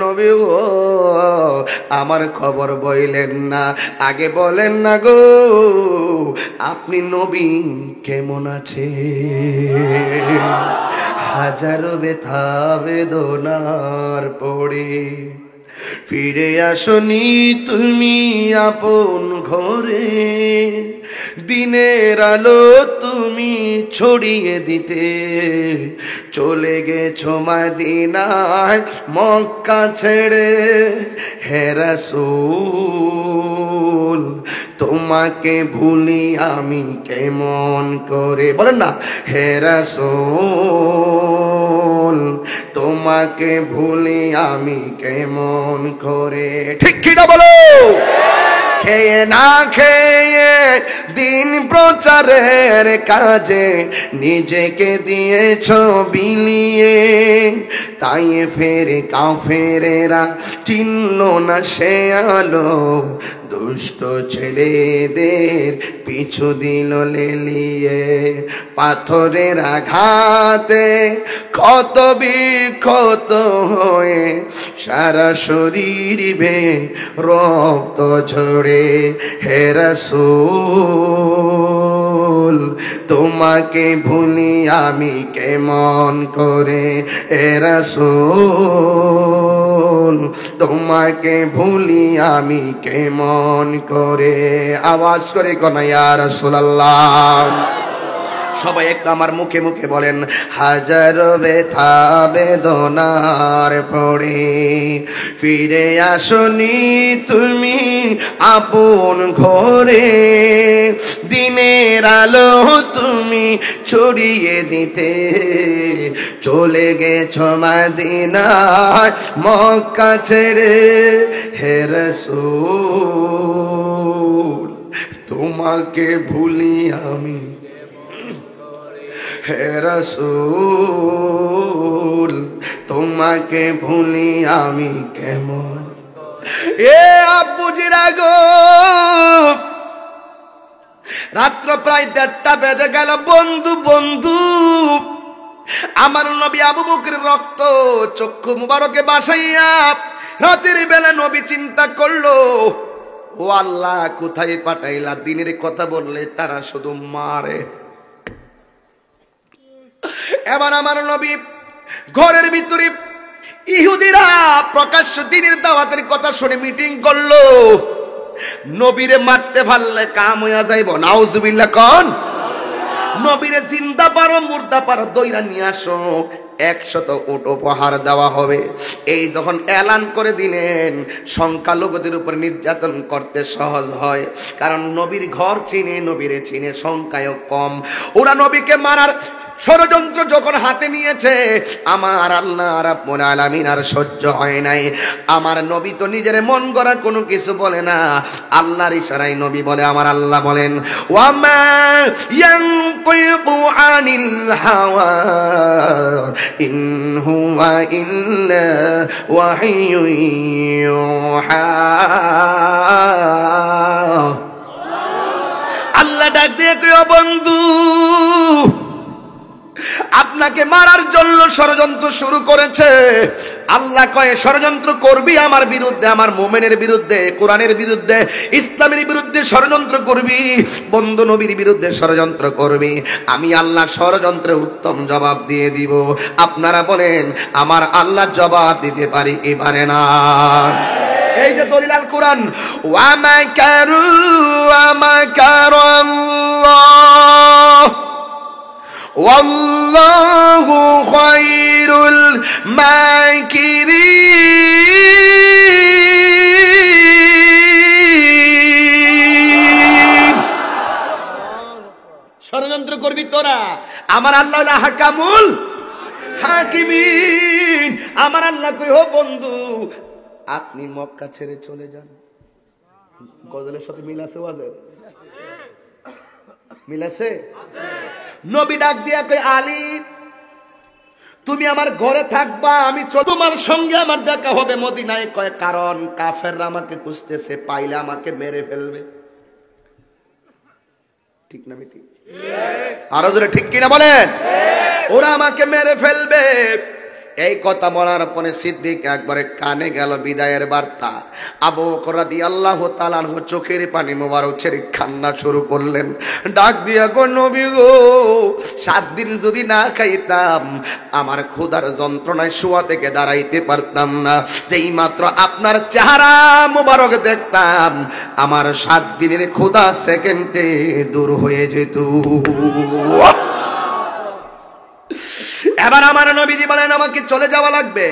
নবী গো, আমার খবর বইলেন না, আগে বলেন না গো আপনি নবী কেমন আছে? হাজারো ব্যথা বেদনার পড়ে ফিরে আসনি তুমি আপন ঘরে, দিনের আলো তুমি ছড়িয়ে দিতে চলে গেছো মদিনায় মক্কা ছেড়ে। হে রাসূল তোমাকে ভুলি আমি কেমন করে, বলেন না, হে রাসূল তোমাকে ভুলি আমি কেমন করে। ঠিক কিনা বলো? খেয়ে না খেয়ে দিন প্রচারের কাজে নিজেকে দিয়েছ বিলিয়ে, তাই ফেরে কাফেরেরা চিনল না সে আলো, দুষ্ট ছেলেদের পিছু দিল লেলিয়ে। পাথরের আঘাতে ক্ষত বিক্ষত হয়ে সারা শরীর বেয়ে রক্ত ঝরে। হে রাসূল তোমাকে ভুলি আমি কেমন করে? হে রাসূল তোমাকে ভুলি আমি কেমন করে? আওয়াজ করে কোন ইয়া রাসূলুল্লাহ। সবাই একটু আমার মুখে মুখে বলেন, হাজারো ব্যথা বেদনার পড়ে ফিরে আসনি তুমি আপন ঘরে, দিনের আলো তুমি ছড়িয়ে দিতে চলে গেছো মদিনায় মক্কা ছেড়ে। হে রাসূল তোমাকে ভুলি আমি, হে রাসূল তোমাকে ভুলি আমি কেমন। এ আব্বুজিরা গো, রাত্র প্রায় 1:30টা বেজে গেল। বন্ধু বন্ধু আমার নবী আবু বকরের রক্ত চক্ষু মুবারকে বাসাইয়া রাতের বেলা নবী চিন্তা করলো, ও আল্লাহ কোথায় পাঠাইলা? দিনের কথা বললে তারা শুধু মারে। এবার আমার নবী ঘরের ভিতরে ইহুদিরা প্রকাশ্য দিনের দাওয়াতের কথা শুনে মিটিং করলো। নবীরে মারতে পারলে কাম হইয়া যাইব, নাউজুবিল্লাহ কোন। নবীরে জিন্দা পারো মুর্দা পারো দইরা নিয়ে আসো, 100 উট উপহার দেওয়া হবে। এই যখন এলান করে দিলেন, সংখ্যালঘুদের উপর নির্যাতন করতে সহজ হয়, কারণ নবীর ঘর চিনে, নবীরে চিনে, সংখ্যায়ও কম। ওরা নবীকে মারার ষড়যন্ত্র যখন হাতে নিয়েছে, আমার আল্লাহ রাব্বুল আলামিন আর সহ্য হয় নাই। আমার নবী তো নিজের মন গড়া কোনো কিছু বলে না, আল্লাহর ইশারায় নবী বলে, আমার আল্লাহ বলেন, ওয়ামা ইয়ানতিকু আনিল হাওয়া ইন হুয়া ইল্লা ওয়াহিয়ুন ইউহা। আল্লাহ ডাক দিয়ে কয়, বন্ধু আপনাকে মারার জন্য ষড়যন্ত্র শুরু করেছে। আল্লাহ কয়ে ষড়যন্ত্র করবি আমার বিরুদ্ধে, আমার মুমিনের বিরুদ্ধে, কোরআনের বিরুদ্ধে, ইসলামের বিরুদ্ধে ষড়যন্ত্র করবি, বন্ধু নবীর বিরুদ্ধে ষড়যন্ত্র করবি, আমি আল্লাহ ষড়যন্ত্রের উত্তম জবাব দিয়ে দিব। আপনারা বলেন আমার আল্লাহ জবাব দিতে পারি কি পারে না? এই যে দলিল আল কোরআন, ওয়া মাকারু ওয়া মাকারাল্লাহ ওয়াল্লাহু খায়রুল মাকিরিন। ষড়যন্ত্র করবি তোরা, আমার আল্লাহ হলো হাকামুল হাকিমিন। আমার আল্লাহ কই, ও বন্ধু আপনি মক্কা ছেড়ে চলে যান। গজলের সাথে মিল আছে, ওয়াজের মিল আছে। নবী ডাক দিয়া কই, আলী তুমি আমার ঘরে থাকবা, আমি তোমার সঙ্গে আমার দেখা হবে মদিনায়। কয় কারণ কাফেররা আমাকে খুঁজতেছে, পাইলে আমাকে মেরে ফেলবে। ঠিক না মিটি? আরো জোরে ঠিক কিনা বলেন? ওরা আমাকে মেরে ফেলবে। এই কথা বলার পরে সিদ্দিক একবারে কানে গেল বিদায়ের বার্তা। আবু বকর রাদিয়াল্লাহু তাআলা আনহু চোখের পানি মোবারক ছেড়ে কান্না শুরু করলেন। ডাক দিয়া গো নবী গো, 7 দিন যদি না খাইতাম আমার ক্ষুধার যন্ত্রণায় শোয়া থেকে দাঁড়াইতে পারতাম না। যেই মাত্র আপনার চেহারা মোবারক দেখতাম আমার 7 দিনের ক্ষুধা সেকেন্ডে দূর হয়ে যেত। এবার আমার নবীজি বলেন, আমাকে চলে যাওয়া লাগবে।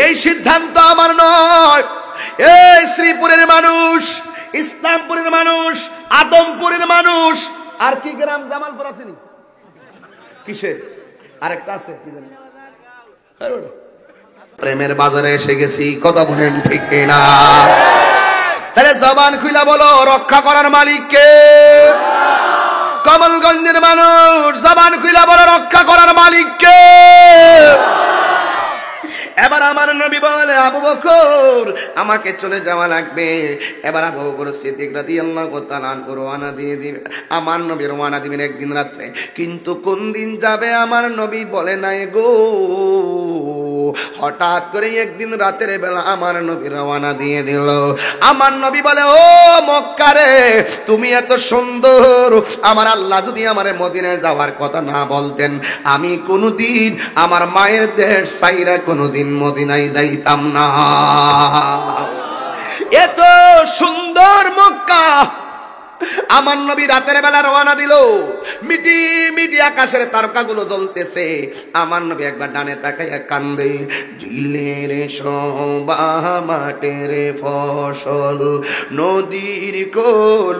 এই সিদ্ধান্ত আমার নয়। এই শ্রীপুরের মানুষ, ইসলামপুরের মানুষ, আদমপুরের মানুষ, আর কি গ্রাম জামালপুর আসেনি, কিসের আরেকটা আছে কি জানি, প্রেমের বাজারে এসে গেছি। কথা বলেন ঠিক না? তাহলে জবান খুলে বলো, রক্ষা করার মালিক কে? কমলগঞ্জের মানুষ জবান খুলে বলে, রক্ষা করার মালিক কে? এবার আমার নবী বলে, আবু বকর আমাকে চলে যাওয়া লাগবে। এবার আবু বকর সিদ্দিক রাদিয়াল্লাহু তাআলা আনহু রওনা দিয়ে দিবেন। আমার নবী রওনা দিবেন একদিন রাত্রে, কিন্তু কোন দিন যাবে আমার নবী বলে নাই গো। হঠাৎ করে একদিন রাতের বেলা আমার নবী রওনা দিয়ে দিল। আমার নবী বলে, ও মক্কা রে, তুমি এত সুন্দর, আমার আল্লাহ যদি আমারে মদিনায় যাওয়ার কথা না বলতেন, আমি কোনদিন আমার মায়ের দেশ ছাইরা কোনদিন মদিনায় যাইতাম না। এত সুন্দর মক্কা। আমার নবী রাতের বেলা রওনা দিল, মিটি মিটি আকাশের তারকাগুলো জ্বলতেছে। আমার নবী একবার ডানে তাকাইয়া কান্দে, দিলের শোভা মাঠের ফসল, নদীর কলতান,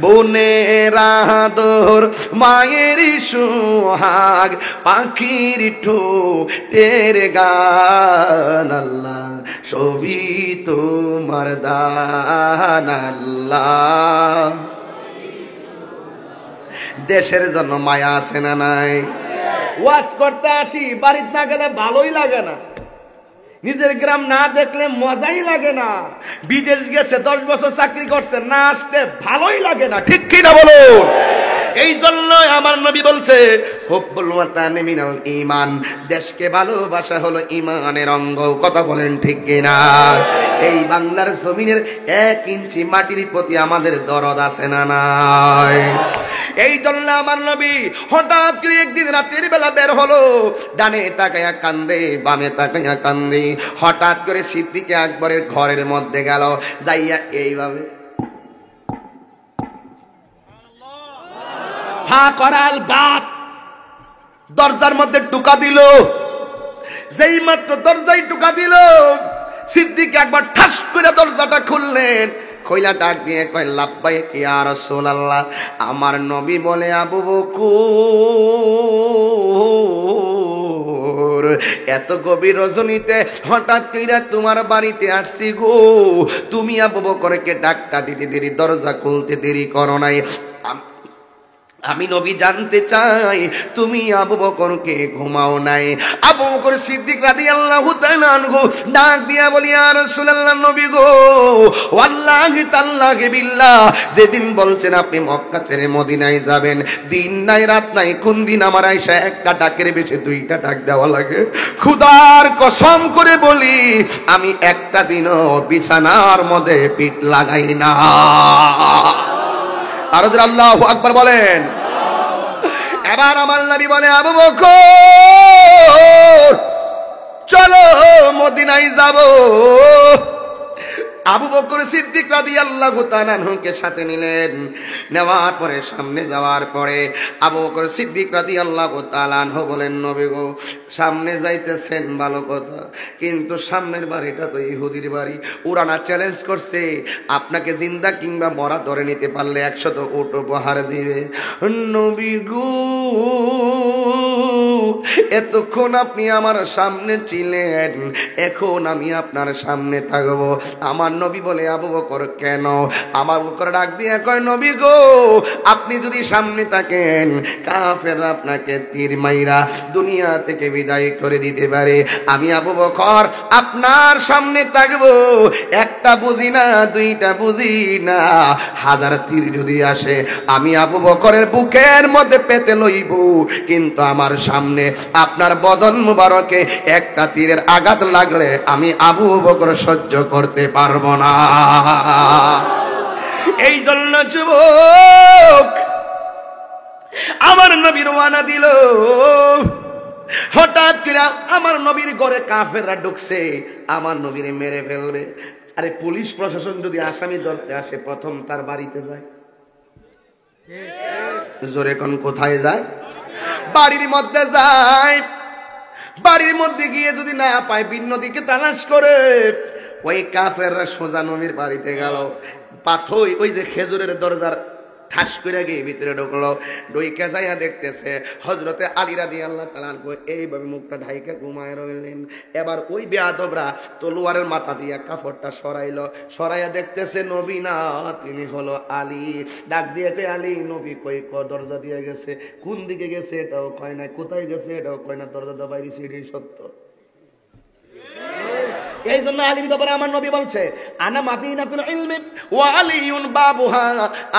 বনের আদর, মায়ের সোহাগ, পাখির ঠোঁটের গান, আল্লাহ সবই তোমার দান। আল্লাহ দেশের জন্য মায়া আছে না নাই? ওয়াজ করতে আসি, বাড়িতে না গেলে ভালোই লাগে না, নিজের গ্রাম না দেখলে মজাই লাগে না। বিদেশ গেছে 10 বছর চাকরি করছে, না আসলে ভালোই লাগে না। ঠিক কিনা বলো? এই জন্য আমার নবী বলছে, হুব্বুল ওয়াতানি মিনাল ঈমান, দেশকে ভালোবাসা হলো ঈমানের অঙ্গ। কথা বলেন ঠিক কিনা? এই বাংলার জমিনের 1 ইঞ্চি মাটির প্রতি আমাদের দরদ আছে না নাই? এই জন্য আমার নবী হঠাৎ করে একদিন রাতের বেলা বের হলো, ডানে তাকায়া কান্দে, বামে তাকায়া কান্দে। হঠাৎ করে সিদ্দিক আকবরের ঘরের মধ্যে গেল, যাইয়া এইভাবে ফা করাল বাপ দরজার মধ্যে ঢুকা দিল। যেই মাত্র দরজায় ঢুকা দিল, সিদ্দিক একবার ঠাস করে দরজাটা খুললেন। কইলা ডাক দিয়ে কয়, লাব্বাইক ইয়া রাসূলুল্লাহ। আমার নবী বলে, আবু বকর, এত গভীর রজনীতে হঠাৎ কইরা তোমার বাড়িতে আসছি গো। তুমি আবু বকরকে ডাকটা দিতে দেরি, দরজা খুলতে দেরি করো নাই। আমি নবী জানতে চাই তুমি আবু বকরকে ঘুমাও নাই। আবু বকর সিদ্দিক রাদিয়াল্লাহু তাআলা আনহু ডাক দিয়া বলি, ইয়া রাসূলুল্লাহ, নবী গো, ওয়াল্লাহি তাল্লাহি বিল্লাহ, যেদিন বলছেন আপনি মক্কা ছেড়ে মদিনায় যাবেন, দিন নাই রাত নাই, কোন দিন আমার আয়েশা একটা ডাকের বেশি 2টা ডাক দেওয়া লাগে? খোদার কসম করে বলি, আমি একটা দিনও বিছানার মধ্যে পিঠ লাগাই না। আর আল্লাহু আকবার বলেন। এবার আমার নবী বলে, আবু বকর চলো মদিনায় যাব। আবু বকর সিদ্দিক রাদিয়াল্লাহু তাআলা আনহুকে সাথে নিলেন। নেওয়ার পরে সামনে যাওয়ার পরে আবু বকর সিদ্দিক রাদিয়াল্লাহু তাআলা আনহু বলেন, নবী গো, সামনে যাইতেছেন ভালো কথা, কিন্তু সামনের বাড়িটা তো ইহুদির বাড়ি। ওরা চ্যালেঞ্জ করছে, আপনাকে জিন্দা কিংবা মরা ধরে নিতে পারলে 100 উট উপহার দিবে। নবী গো, এতক্ষণ আপনি আমার সামনে ছিলেন, এখন আমি আপনার সামনে থাকবো। আমার নবী বলে, আবু বকর কেন? আমার বকর ডাক দিয়ে কয়, নবী গো, আপনি যদি সামনে থাকেন কাফের আপনাকে তীর মাইরা দুনিয়া থেকে বিদায় করে দিতে পারে। আমি আবু বকর আপনার সামনে থাকবো, একটা বুঝি না, দুইটা বুঝি না, 1000 তীর যদি আসে আমি আবু বকরের বুকের মধ্যে পেতে লইব, কিন্তু আমার সামনে আপনার বদন মুবারকে একটা তীরের আঘাত লাগলে আমি আবু বকর সহ্য করতে পারবো না। এই জন্য যুবক আমার নবী রওনা দিল। হঠাৎ করে আমার নবীর ঘরে কাফেররা ঢুকছে, আমার নবীরে মেরে ফেলবে। আরে পুলিশ প্রশাসন যদি আসামি ধরতে আসে প্রথম তার বাড়িতে যায়, জোরে কোন কোথায় যায়? বাড়ির মধ্যে যায়। বাড়ির মধ্যে গিয়ে যদি না পায় ভিন্ন দিকে তালাশ করে। ওই কাফেররা সোজা নবীর বাড়িতে গেল, পাথই ওই যে খেজুরের দরজার ঠাস করে গিয়ে ভিতরে ঢুকলো। ডইকে যাইয়া দেখতেছে হযরতে আলী রাদিয়াল্লাহু তাআলা এইভাবে মুখটা ঢাইকা ঘুমায় রইলেন। এবার ওই বেয়াদবরা তলোয়ারের মাথা দিয়া কাপড়টা সরাইলো, সরাইয়া দেখতেছে নবী না, তিনি হলো আলী। ডাক দিয়ে কই, আলী, নবী কই? দরজা দিয়ে গেছে। কোন দিকে গেছে এটাও কয় না, কোথায় গেছে এটাও কয় না, দরজা দবাইরি সেটাই সত্য। এই জন্য আলীর ব্যাপারে আমার নবী বলছে, আনা মাদিনাতুল ইলমি ওয়া আলিয়ুন বাবুহা,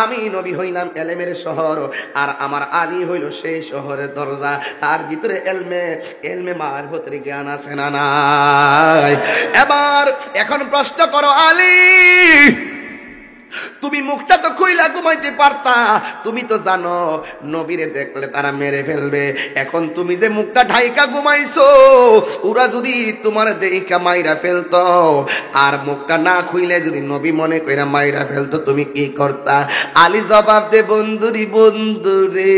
আমি নবী হইলাম ইলমের শহর, আর আমার আলী হইল সেই শহরের দরজা। তার ভিতরে ইলমে মারিফতের জ্ঞান আছে না নাই? এবার এখন প্রশ্ন করো, আলী, তুমি মুখটা তো খুইলা ঘুমাইতে পারতা, তুমি তো জানো নবীরে দেখলে তারা মেরে ফেলবে। এখন তুমি যে মুখটা ঢাইকা ঘুমাইছো, ওরা যদি তোমার দেইকা মাইরা ফেলতো, আর মুখটা না খুইলে যদি নবী মনে কইরা মাইরা ফেলতো, তুমি কি করতা? আলী জবাব দে, বন্ধুরি বন্ধুরে,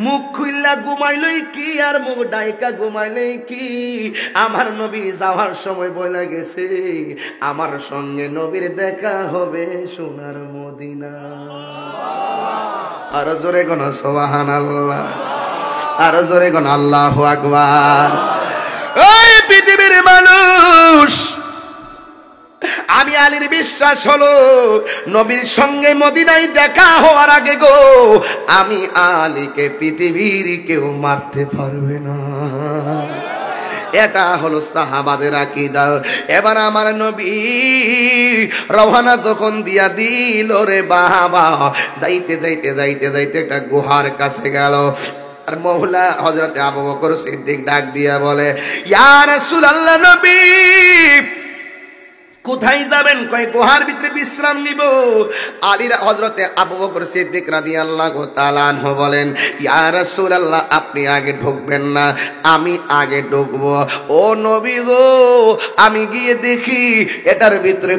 মুখ খুইলা ঘুমাইলই কি আর মুখ ডাইকা ঘুমাইলেই কি? আমার নবী যাওয়ার সময় বলে গেছে, আমার সঙ্গে নবীর দেখা হবে সোনার মদিনা। আর জোরে কোন সুবহানাল্লাহ, আর জোরে কোন আল্লাহু আকবার। এই পৃথিবীর মানুষ, আমি আলীর বিশ্বাস হলো নবীর সঙ্গে মদিনায় দেখা হওয়ার আগে গো, আমি আলীকে পৃথিবীর কেউ মারতে পারবে না। এটা হলো সাহাবাদের আকীদা। এবার আমার নবী রওনা যখন দিয়া দিল রে বাবা, যাইতে যাইতে যাইতে যাইতে একটা গুহার কাছে গেল। আর মওলা হযরতে আবু বকর সিদ্দিক ডাক দিয়া বলে, ইয়া রাসূলুল্লাহ, নবী কোথায় যাবেন? কয় গুহার ভিতরে বিশ্রাম নিব। আলীর হযরতে আবু বকর সিদ্দিক রাদিয়াল্লাহু তাআলা আনহু বলেন, ইয়া রাসূলুল্লাহ, আপনি আগে ঢুকবেন না, আমি আগে ঢুকবো। ও নবী গো, আমি গিয়ে দেখি এটার ভিতরে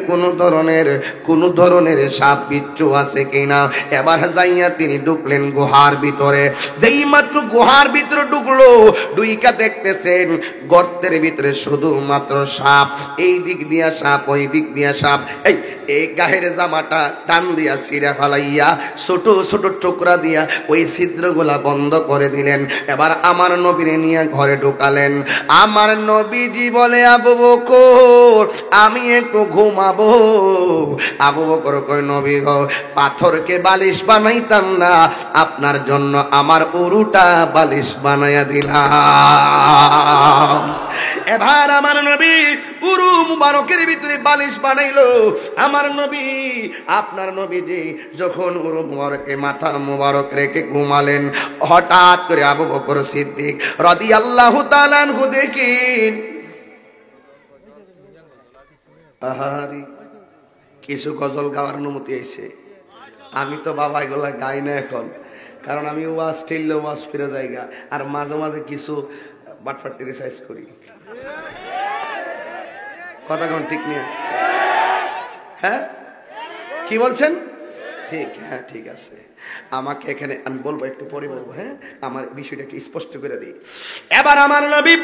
কোন ধরনের সাপ বিচ্ছু আছে কিনা। এবার যাইয়া তিনি ঢুকলেন গুহার ভিতরে। যেই মাত্র গুহার ভিতরে ঢুকলো, ডুইকা দেখতেছেন গর্তের ভিতরে শুধুমাত্র সাপ, এই দিক দিয়া সাপ, ওই দিক দিয়া সাপ। এই গায়ের জামাটা টান দিয়া ছিঁড়ে ফেলাইয়া ছোট ছোট টুকরা দিয়া ওই ছিদ্রগুলা বন্ধ করে দিলেন। এবার আমার নবীরে নিয়ে ঘরে ঢুকালেন। আমার নবীজি বলে, আবু বকর, আমি একটু ঘুমাবো। আবু বকর কয়, নবী গো, পাথরকে বালিশ বানাইতাম না, আপনার জন্য আমার উরুটা বালিশ বানাইয়া দিলাম। এবার আমার নবী উরু মুবারকের ভিতরে বালিশ বানাইলো। আমার নবী, আপনার নবীজি যখন উরু মুবারকে মাথা মুবারক রেখে ঘুমালেন, হঠাৎ করে আবু বকর সিদ্দিক রাদিয়াল্লাহু তাআলা আনহু দেখেন, আহারি কিছু গজল গাওয়ার অনুমতি হয়েছে। আমি তো বাবা এগুলা গাই না এখন, কারণ আমি ওয়াজ ঠেললে ওয়াজ ফিরে জায়গা, আর মাঝে মাঝে কিছু বাটফাট্টির সাইজ করি, কথা কোন ঠিক নিয়ে? হ্যাঁ কি বলছেন? ঠিক, হ্যাঁ ঠিক আছে। আমাকে এখানে আমি বলবো, একটু পরে বলবো, হ্যাঁ আমার বিষয়টা একটু স্পষ্ট করে দিই। এবার আমার নবী,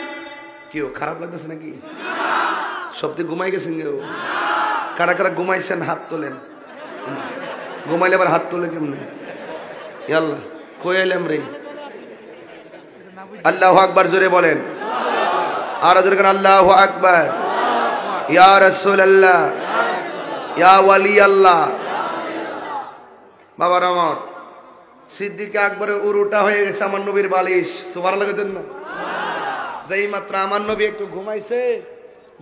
কেউ খারাপ লাগতেছে নাকি? সত্যি ঘুমাই গেছেন কেউ? কারা কারা ঘুমাইছেন হাত তোলেন। ঘুমাইলে আবার হাত তোলে কেমনে? আল্লাহ কই এলাম রে? আল্লাহু আকবার জোরে বলেন, আর জোরে বলেন আল্লাহু আকবার। ইয়া রাসূলুল্লাহ, ইয়া ওয়ালি আল্লাহ। বাবার আমার সিদ্দিক আকবরের উরুটা হয়ে গেছে আমার নবীর বালিশ। সুবহানাল্লাহ দেন না? যেই মাত্র আমার নবী একটু ঘুমাইছে,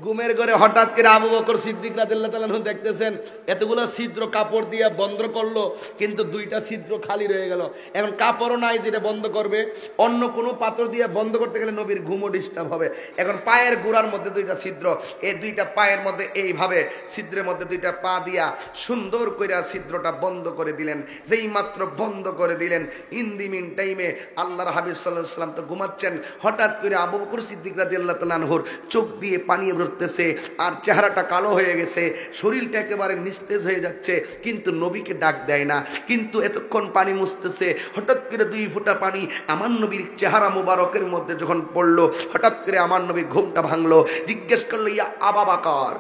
ঘুমের ঘরে হঠাৎ করে আবু বকর সিদ্দিক রাদিয়াল্লাহু তাআলা আনহু দেখতেছেন এতগুলো ছিদ্র কাপড় দিয়ে বন্ধ করলো, কিন্তু দুইটা ছিদ্র খালি রয়ে গেল। এখন কাপড়ও নাই যেটা বন্ধ করবে, অন্য কোনো পাথর দিয়ে বন্ধ করতে গেলে নবীর ঘুমও ডিস্টার্ব হবে। এখন পায়ের গোড়ার মধ্যে দুইটা ছিদ্র, এই দুইটা পায়ের মধ্যে এইভাবে ছিদ্রের মধ্যে দুইটা পা দিয়া সুন্দর করে ছিদ্রটা বন্ধ করে দিলেন। যেই মাত্র বন্ধ করে দিলেন, ইন দি মিন টাইমে আল্লাহর হাবিব সাল্লাল্লাহু আলাইহি ওয়াসাল্লাম তো ঘুমাচ্ছেন, হঠাৎ করে আবু বকর সিদ্দিক রাদিয়াল্লাহু তাআলা আনহুর চোখ দিয়ে পানি ধরতেছে, আর চেহারাটা কালো হয়ে গেছে, শরীরটা একেবারে নিস্তেজ হয়ে যাচ্ছে, কিন্তু নবীকে ডাক দেয় না। কিন্তু এতক্ষণ পানি মুছতেছে, হঠাৎ করে দুই ফোঁটা পানি আমার নবীর চেহারা মুবারকের মধ্যে যখন পড়লো, হঠাৎ করে আমার নবীর ঘুমটা ভাঙলো। জিজ্ঞেস করলো, ইয়া আবু বকর,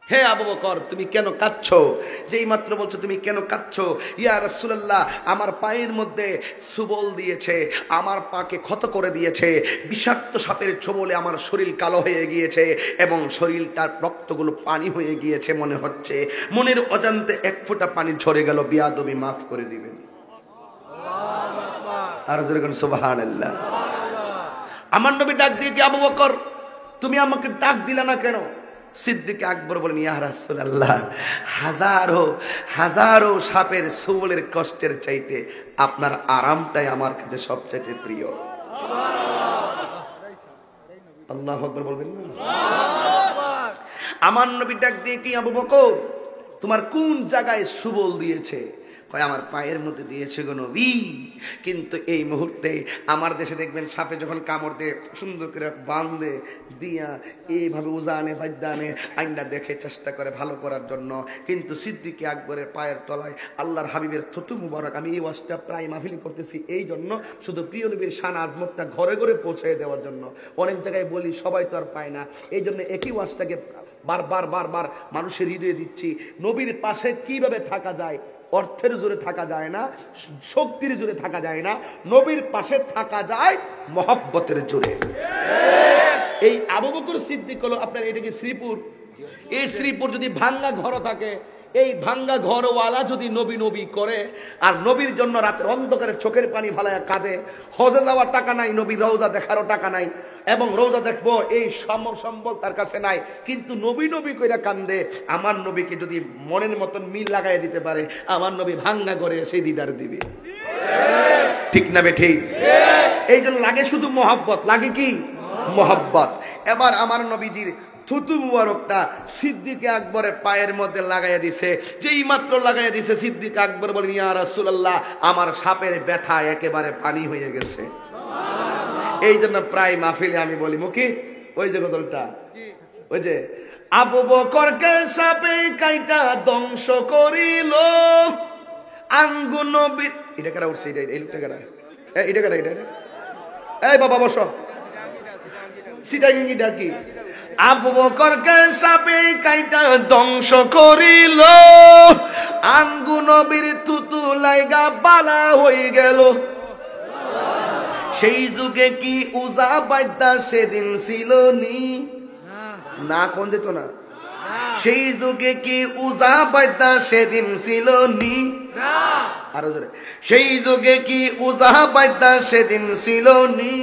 হে আবু বকর তুমি কেন কাঁদছো? যেই মাত্র বলছো তুমি কেন কাঁদছো? ইয়া রাসূলুল্লাহ, আমার পায়ের মধ্যে সুবল দিয়েছে, আমার পাকে ক্ষত করে দিয়েছে, বিষাক্ত সাপের ছোবলে আমার শরীর কালো হয়ে গিয়েছে এবং শরীরটার রক্তগুলো পানি হয়ে গিয়েছে মনে হচ্ছে। মনের অজান্তে এক ফোঁটা পানি ঝরে গেল, বিয়াদবি মাফ করে দিবেন। আল্লাহু আকবার, আর জোরে বলেন সুবহানাল্লাহ। আমার নবী ডাক দিয়ে কি, আবু বকর তুমি আমাকে ডাক দিলা না কেন? সিদ্দিক আকবর বলেন, ইয়া রাসূলুল্লাহ, হাজারো হাজারো সাপের ছোবলের কষ্টের চাইতে আপনার আরামটাই আমার কাছে সবচাইতে প্রিয়। আল্লাহু আকবার বলবেন না? আমার নবী ডাক দিয়ে কি, আবু বকর তোমার কোন জায়গায় ছোবল দিয়েছে? কয় আমার পায়ের মধ্যে দিয়েছে গো নবী। কিন্তু এই মুহূর্তে আমার দেশে দেখবেন সাপে যখন কামড় দেয় সুন্দর করে বাঁধে দিয়া এইভাবে উজানে বাদ্যানে আইনা দেখে চেষ্টা করে ভালো করার জন্য, কিন্তু সিদ্দিক আকবরের পায়ের তলায় আল্লাহর হাবিবের থুতু মুবারক। আমি এই ওয়াজটা প্রায় মাহফিল করতেছি এই জন্য, শুধু প্রিয় নবীর শান আজমতটা ঘরে ঘরে পৌঁছে দেওয়ার জন্য। অনেক জায়গায় বলি, সবাই তো আর পায় না, এই জন্য একই ওয়াজটাকে বারবার বারবার মানুষের হৃদয়ে দিচ্ছি। নবীর পাশে কিভাবে থাকা যায়? অর্থের জোরে থাকা যায় না, শক্তির জোরে থাকা যায় না, নবীর পাশে থাকা যায় মহব্বতের জোরে। এই আবু বকর সিদ্দিক হলো আপনার, এটা কি শ্রীপুর? এই শ্রীপুর যদি ভাঙ্গা ঘর থাকে, এই ভাঙ্গা ঘরওয়ালা যদি নবী নবী করে আর নবীর জন্য রাতের অন্ধকারে চোখের পানি ফালায়া কাঁদে, হজে যাওয়ার টাকা নাই, নবীর রওজা দেখারও টাকা নাই, এবং রওজা দেখবো এই সম্বল তার কাছে নাই, কিন্তু নবী নবী কইরা কান্দে, আমার নবীকে যদি মনের মতন মিল লাগাই দিতে পারে, আমার নবী ভাঙ্গা করে সেই দিদার দিবে। ঠিক না বে ঠিক? এই জন্য লাগে শুধু মহব্বত, লাগে কি মহব্বত। এবার আমার নবীজির থুতু মুবারকটা সিদ্দিক আকবরের পায়ের মধ্যে লাগাইয়া দিছে। যেই মাত্র লাগাইয়া দিছে, সিদ্দিক আকবর বলেন, ইয়া রাসূলুল্লাহ, আমার সাপের ব্যথা একেবারে পানি হয়ে গেছে। এই জন্য প্রায় মাহফিলে আমি বলি, মুখি ওই যে গজলটা, ওই যে আবু বকরকে সাপে কাইটা ধ্বংস করিল আঙ্গু নবীর, এটা কারা উঠছে? এটা এই লোকটা কারা? এটা কারা? এটা এই বাবা বসো, সিটাগিঙ্গি ডাকি। আবু বকরকে সাপে কাইটা ধ্বংস করিল আঙ্গু নবীর থুতু লাইগা বালা হয়ে গেল। সেই যুগে কি উজা বাদ্যা সেদিন ছিল নি? না কোন যেত না। সেই যুগে কি উজা বাদ্যা সেদিন ছিল নি? আরো জোরে, সেই যুগে কি উজা বাদ্যা সেদিন ছিল নি?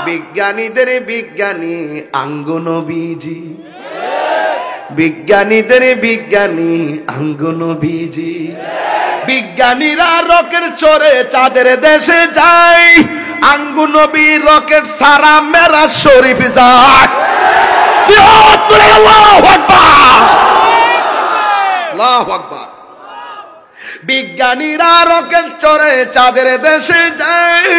বিজ্ঞানীদের বিজ্ঞানী আঙ্গু নবীজি, বিজ্ঞানীদের বিজ্ঞানী আঙ্গু নবীজি। বিজ্ঞানীরা রকেট চড়ে চাঁদের দেশে যায়, আঙ্গু নবী রকেট সারা মেরাজ শরীফ যায়। আল্লাহু আকবার। বিজ্ঞানীরা রকেট চড়ে চাঁদের দেশে যায়,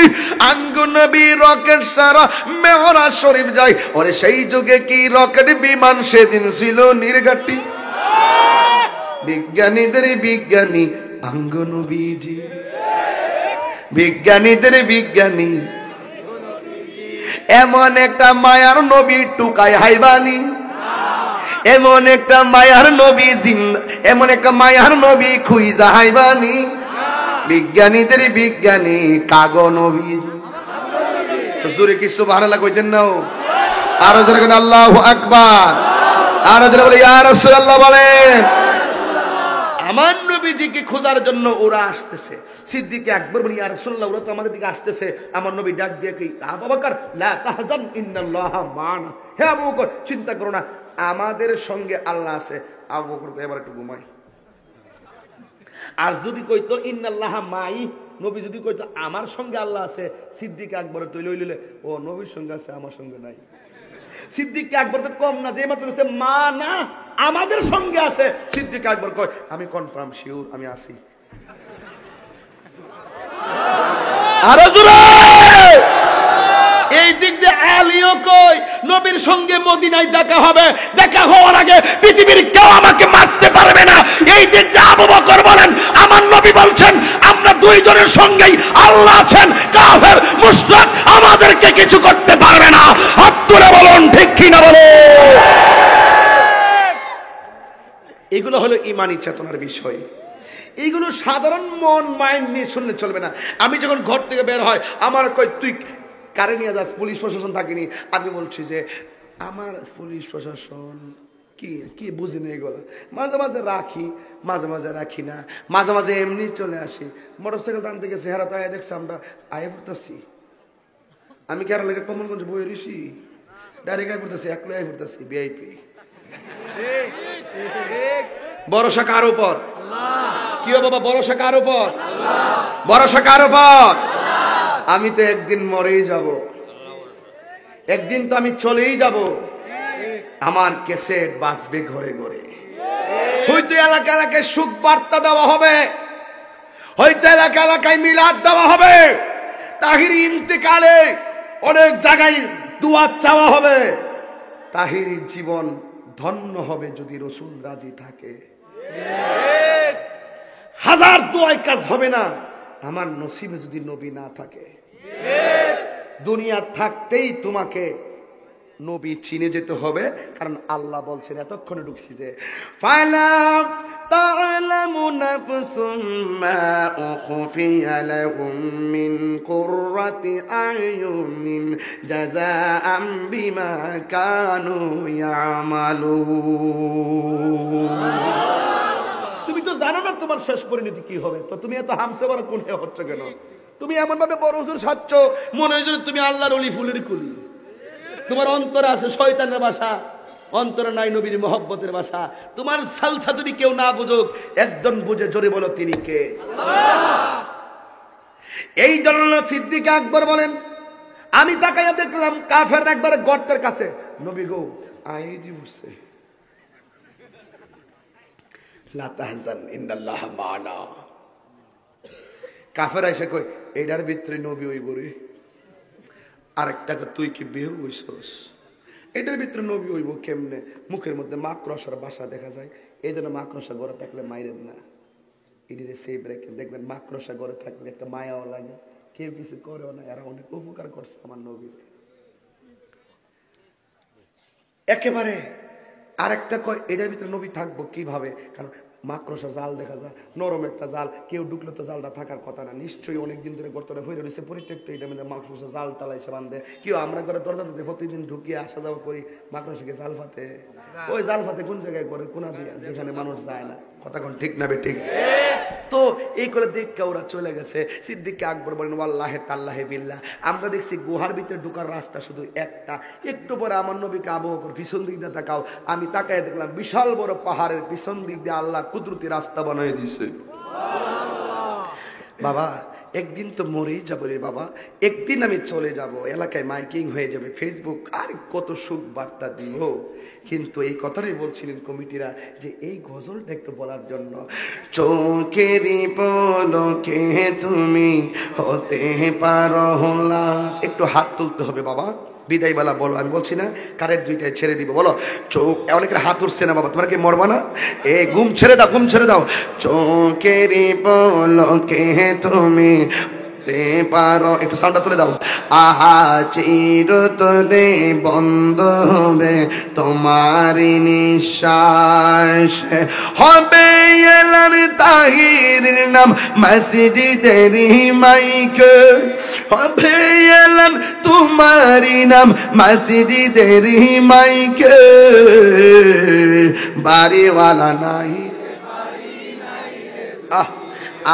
আঙ্গু নবী রকেট সারা মেহরাজ শরীফ যায়। ওরে সেই যুগে কি রকেট বিমান সেদিন ছিল নির্ঘাটি। বিজ্ঞানীদের বিজ্ঞানী আঙ্গু নবীজি, বিজ্ঞানীদের বিজ্ঞানী এমন একটা মায়ার নবী টুকাই হাইবানি, এমন একটা মায়ার নবী জিন্দা, এমন একটা মায়ার নবী খুইজা হাইবানি। বিজ্ঞানীদের বিজ্ঞানী কাগো নবীজি। হুজুরে কি সুবহানাল্লাহ কইতেন না? আরো জোরে বলেন আল্লাহু আকবার, আরো জোরে বলে ইয়া রাসূলুল্লাহ বলে। আমার নবীজিকে খোঁজার জন্য ওরা আসতেছে। সিদ্দিক আকবর বলে ইয়া রাসূলুল্লাহ, ওরা তো আমাদের দিকে আসতেছে। আমার নবী ডাক দিয়ে কি, আবু বকর লা তাহজান ইন্নাল্লাহা মা'ানা, হে আবু বকর চিন্তা করো না, আমাদের সঙ্গে আল্লাহ আছে। আবু বকর এবার একটু ঘুমাই। আর যদি কইতো ইন্নাল্লাহা মাই, নবী যদি কইতো আমার সঙ্গে আল্লাহ আছে, সিদ্দিক আকবর তো লইলে ও নবীর সঙ্গে আছে আমার সঙ্গে নাই। সিদ্দিক আকবর তো কম না, যে মাত্র বলছে মা না আমাদের সঙ্গে আছে, সিদ্দিক আকবর কয় আমি কনফার্ম শিওর আমি আছি। আরো জোরে এই দিক দিয়ে আলীও কই নবীর সঙ্গে মদিনায় দেখা হবে, দেখা হওয়ার আগে পৃথিবীর কেউ আমাকে মারতে পারবে না। এই দিক দিয়ে আবু বকর বলেন আমার নবী বলছেন আমরা দুইজনের সঙ্গেই আল্লাহ আছেন, কাফের মুশরিক আমাদেরকে কিছু করতে পারবে না। হাত তুলে বলুন ঠিক কি না বলো। এগুলো হলো ঈমানি চেতনার বিষয়। এইগুলো সাধারণ মন মাইন্ড নিয়ে শুনলে চলবে না। আমি যখন ঘর থেকে বের হয় আমার কই তুই কারে নিয়ে যাস, পুলিশ প্রশাসন থাকেনি। আমি বলছি যে আমার পুলিশ প্রশাসন কি কি বুঝি না এগুলো। মাঝে মাঝে রাখি, মাঝে মাঝে রাখি না, মাঝে মাঝে এমনি চলে আসি। মোটরসাইকেল টানতে গেছে, হেরা তো আয় দেখছে আমরা আয় পড়তেছি। আমি কেরা লেগে কমলগঞ্জ বই ঋষি ডাইরেক্ট আয় পড়তেছি, একলাই আয় পড়তেছি ভিআইপি। ভরসা কার উপর? কি বাবা ভরসা কার উপর? ভরসা কার উপর? আমি তো একদিন মরেই যাব, একদিন তো আমি চলেই যাব। আমার ক্যাসেট বাজবে ঘরে ঘরে, হয়তো এলাকা এলাকায় সুখ বার্তা দেওয়া হবে, হয়তো এলাকা এলাকায় মিলাদ দেওয়া হবে, তাহিরি ইন্তেকালে অনেক জায়গায় দোয়া চাওয়া হবে। তাহিরি জীবন ধন্য হবে যদি রাসূল রাজি থাকে। হাজার দোয়ায় কাজ হবে না আমার নসিবে যদি নবী না থাকে। দুনিয়া থাকতেই তোমাকে নবী চিনে যেতে হবে, কারণ আল্লাহ বলছেন এতক্ষণে ঢুকছি যে ফালা তা'লামু নাফসুম মা উখফিয়া লাহুম মিন কুররাতি আয়ুনিন জাযাআম বিমা কানু ইয়ামালুন। তুমি তো জানো না তোমার শেষ পরিণতি কি হবে, তো তুমি এত হামসে বড় কোণে হচ্ছ কেন? তুমি এমন ভাবে বড় হুজুর সাচ্ছ মনে হয় তুমি আল্লাহর ওলি ফুলের কুলি। তোমার অন্তরে আছে শয়তানের বাসা, অন্তরে নাই নবীর মহব্বতের বাসা। তোমার সালসা যদি কেউ না বুঝুক, একজন বুঝে জোরে বলো তিনি কে? এই জন্য সিদ্দিক আকবর বলেন আমি তাকাইয়া দেখলাম কাফের একবারে গর্তের কাছে। নবী গো আইদি বসে লা তাহজান ইন্নাল্লাহা মা'ানা। কাফের এসে কই এটার ভিতরে নবী ওই বরে আরেকটা তুই কি বেহু হইছস? এটার ভিতরে নবী হইব কেমনে? মুখের মধ্যে মাকড়সার বাসা দেখা যায়, এই জন্য মাকড়সা ঘরে থাকলে মাইরেন না। এটিতে সেই ব্রেকে দেখবেন মাকড়সা ঘরে থাকলে একটা মায়াও লাগে, কেউ কিছু করেও না। এরা অনেক উপকার করছে আমার নবী। একেবারে আরেকটা কয় এটার ভিতরে নবী থাকবো কিভাবে? কারণ মাকড়সা জাল দেখা যায়, নরম একটা জাল, কেউ ঢুকলে তো জালটা থাকার কথা না। নিশ্চয়ই অনেকদিন ধরে গর্তটা হয়ে রয়েছে পরিত্যক্ত, এটা মধ্যে মাকড়সা জাল টালা এসে বান্ধে। কেউ আমরা ঘরে দরজাতে প্রতিদিন ঢুকিয়ে আসা যাওয়া করি, মাকড়সাকে জাল ফাতে। ওই জাল ফাতে কোন জায়গায় করে? কোনা দিয়া, যেখানে মানুষ যায় না। কথা কোন ঠিক না বেঠিক? তো এই করে দেখে ওরা চলে গেছে। সিদ্দিক আকবর বলেন ওয়াল্লাহি তাল্লাহি বিল্লাহ, আমরা দেখছি গুহার ভিতরে ঢোকার রাস্তা শুধু একটা। একটু পরে আমার নবীকে আবু বকর পিছন দিক দিয়ে তাকাও, আমি তাকায় দেখলাম বিশাল বড় পাহাড়ের পিছন দিক দিয়ে আল্লাহ কুদরতি রাস্তা বানিয়ে দিয়েছে। বাবা একদিন তো মরেই যাবো রে বাবা, একদিন আমি চলে যাব, এলাকায় মাইকিং হয়ে যাবে, ফেসবুক, আর কত সুখ বার্তা দিব। কিন্তু এই কথাটাই বলছিলেন কমিটিরা যে এই গজলটা একটু বলার জন্য, চোখেরই পলকে তুমি হতে পারো লাশ। একটু হাত তুলতে হবে বাবা, বিদায় বেলা বলো, আমি বলছি না কারেন্ট দুইটায় ছেড়ে দিব, বলো চোখ। অনেকের হাত উঠছে না বাবা, তোমরা কি মরবা না? এ ঘুম ছেড়ে দাও, ঘুম ছেড়ে দাও। চোখেরই পলকে তুমি তে পারো, একটু সাউন্ডটা তুলে দাও। আহা চিরতরে বন্ধ হবে তোমারি নিঃশ্বাস, হবে এলার তাহিরের নাম মসজিদের মাইক, হবে এলান তোমারি নাম মসজিদের মাইক, বাড়িওয়ালা নাই। আহ,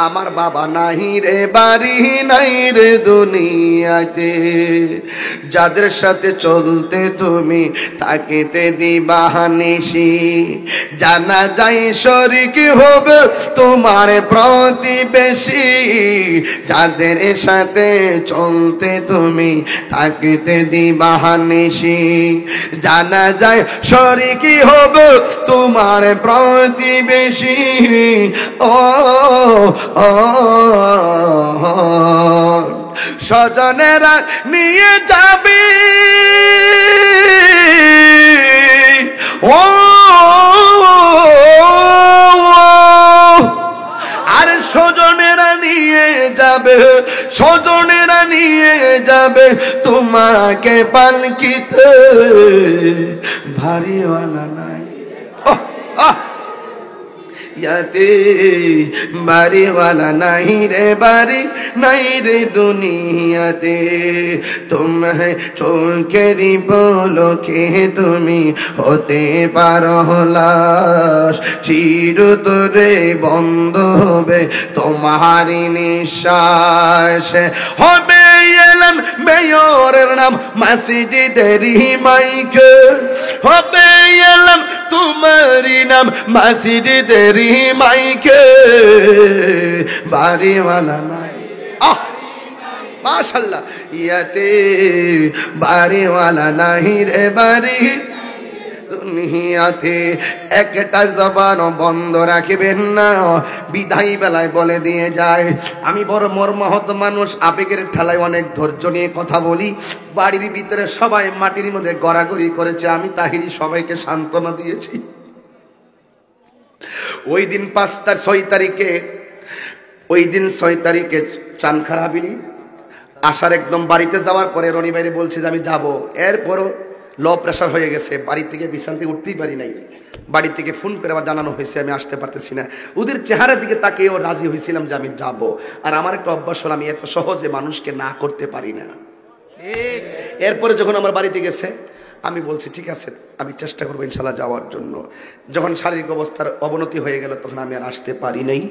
আমার বাবা নাই রে বাড়ি নাই রে দুনিয়াতে, যাদের সাথে চলতে তুমি তাকেতে দিবা নিশি, জানা যায় শরীক হবে তোমার প্রতিবেশী, যাদের সাথে চলতে তুমি তাকেতে দিবা নিশি, জানা যায় শরীক হবে তোমার প্রতিবেশী। ও স্বজনেরা নিয়ে যাবি, ও আর স্বজনেরা নিয়ে যাবে, স্বজনেরা নিয়ে যাবে তোমাকে পালকিতে, ভারীওয়ালা নাই। ইয়াতে বাড়িওয়ালা নাই রে বাড়ি নাই রে দুনিয়াতে, তুমি চোখেরই পলকে তুমি হতে পারো লাশ, চিরতরে বন্ধ হবে তোমারি নিঃশ্বাস, হবে এলান মেয়রের নাম মসজিদের মাইক, হবে এলান তোমারি নাম মসজিদের মাইকে, বাড়িওয়ালা নাই। আহ মাশাআল্লাহ, ইয়াতে বাড়িওয়ালা নাই রে বাড়ি দুনিয়াতে, একটা জবান বন্ধ রাখবেন না, বিদায় বেলায় বলে দিয়ে যায়। আমি বড় মর্মাহত মানুষ, আবেগের ঠেলায় অনেক ধৈর্য নিয়ে কথা বলি। বাড়ির ভিতরে সবাই মাটির মধ্যে গড়াগড়ি করেছে, আমি তাহিরি সবাইকে সান্ত্বনা দিয়েছি। ওই দিন 6 তারিখে, ওই দিন 6 তারিখে চান খারাপিলি আসার একদম বাড়িতে যাওয়ার পরে রনি বাইরে বলছে যে আমি যাব, এরপরও লো প্রেশার হয়ে গেছে, বাড়ি থেকে বিছানা থেকে উঠতেই পারি নাই। বাড়ি থেকে ফোন করে আবার জানানো হয়েছে আমি আসতে পারতেছি না। ওদের চেহারার দিকে তাকিয়েও রাজি হয়েছিলাম যে আমি যাব। আর আমার একটা অভ্যাস হলো, আমি এত সহজে মানুষকে না করতে পারি না। এরপরে যখন আমার বাড়িতে গেছে, আমি বলছি ঠিক আছে আমি চেষ্টা করবো ইনশাল্লাহ যাওয়ার জন্য। যখন শারীরিক অবস্থার অবনতি হয়ে গেল তখন আমি আর আসতে পারি নাই।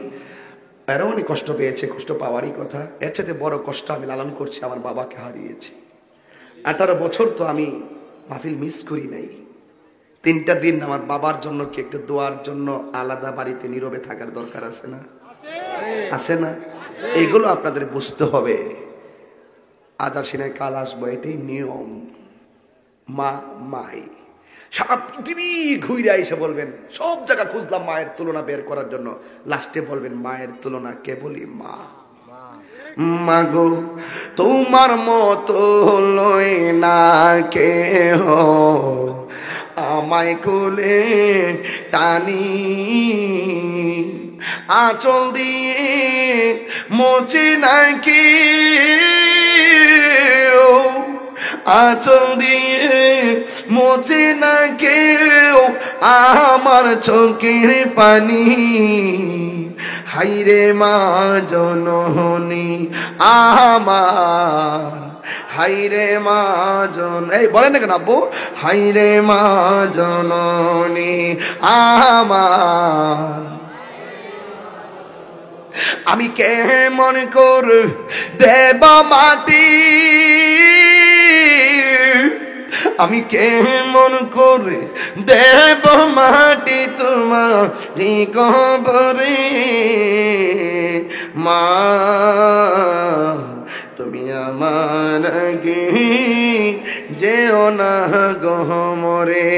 এরও অনেক কষ্ট পেয়েছে, কষ্ট পাওয়ারই কথা। এর চাইতে বড় কষ্ট আমি লালন করছি, আমার বাবাকে হারিয়েছি। 18 বছর তো আমি মাহফিল মিস করি নাই। 3টা দিন আমার বাবার জন্য কি একটু দোয়ার জন্য আলাদা বাড়িতে নীরবে থাকার দরকার আছে না? আছে না? এইগুলো আপনাদের বুঝতে হবে। আজ আসি নাই কাল আসবো, এটাই নিয়ম। মা মাই সারা পৃথিবী ঘুরে এসে বলবেন, সব জায়গা খুঁজলাম মায়ের তুলনা বের করার জন্য, লাস্টে বলবেন মায়ের তুলনা কেবলই মা। মাগো তোমার মতো লয় না কেহ, আমায় কোলে টানি আঁচল দিয়ে মোচে নাকি, আঁচল দিয়ে মোচে না কেউ আমার চোখের পানি, হাইরে মা জননী আমার, হাইরে মা জন, এই বলেন না কেন আব্বু, হাইরে মা জননী আমার, আমি কেমন কর দেব মাটি, আমি কেমন করে দেব মাটি তোমার কবরে, মা তুমি আমার আগে যেও না গো মরে।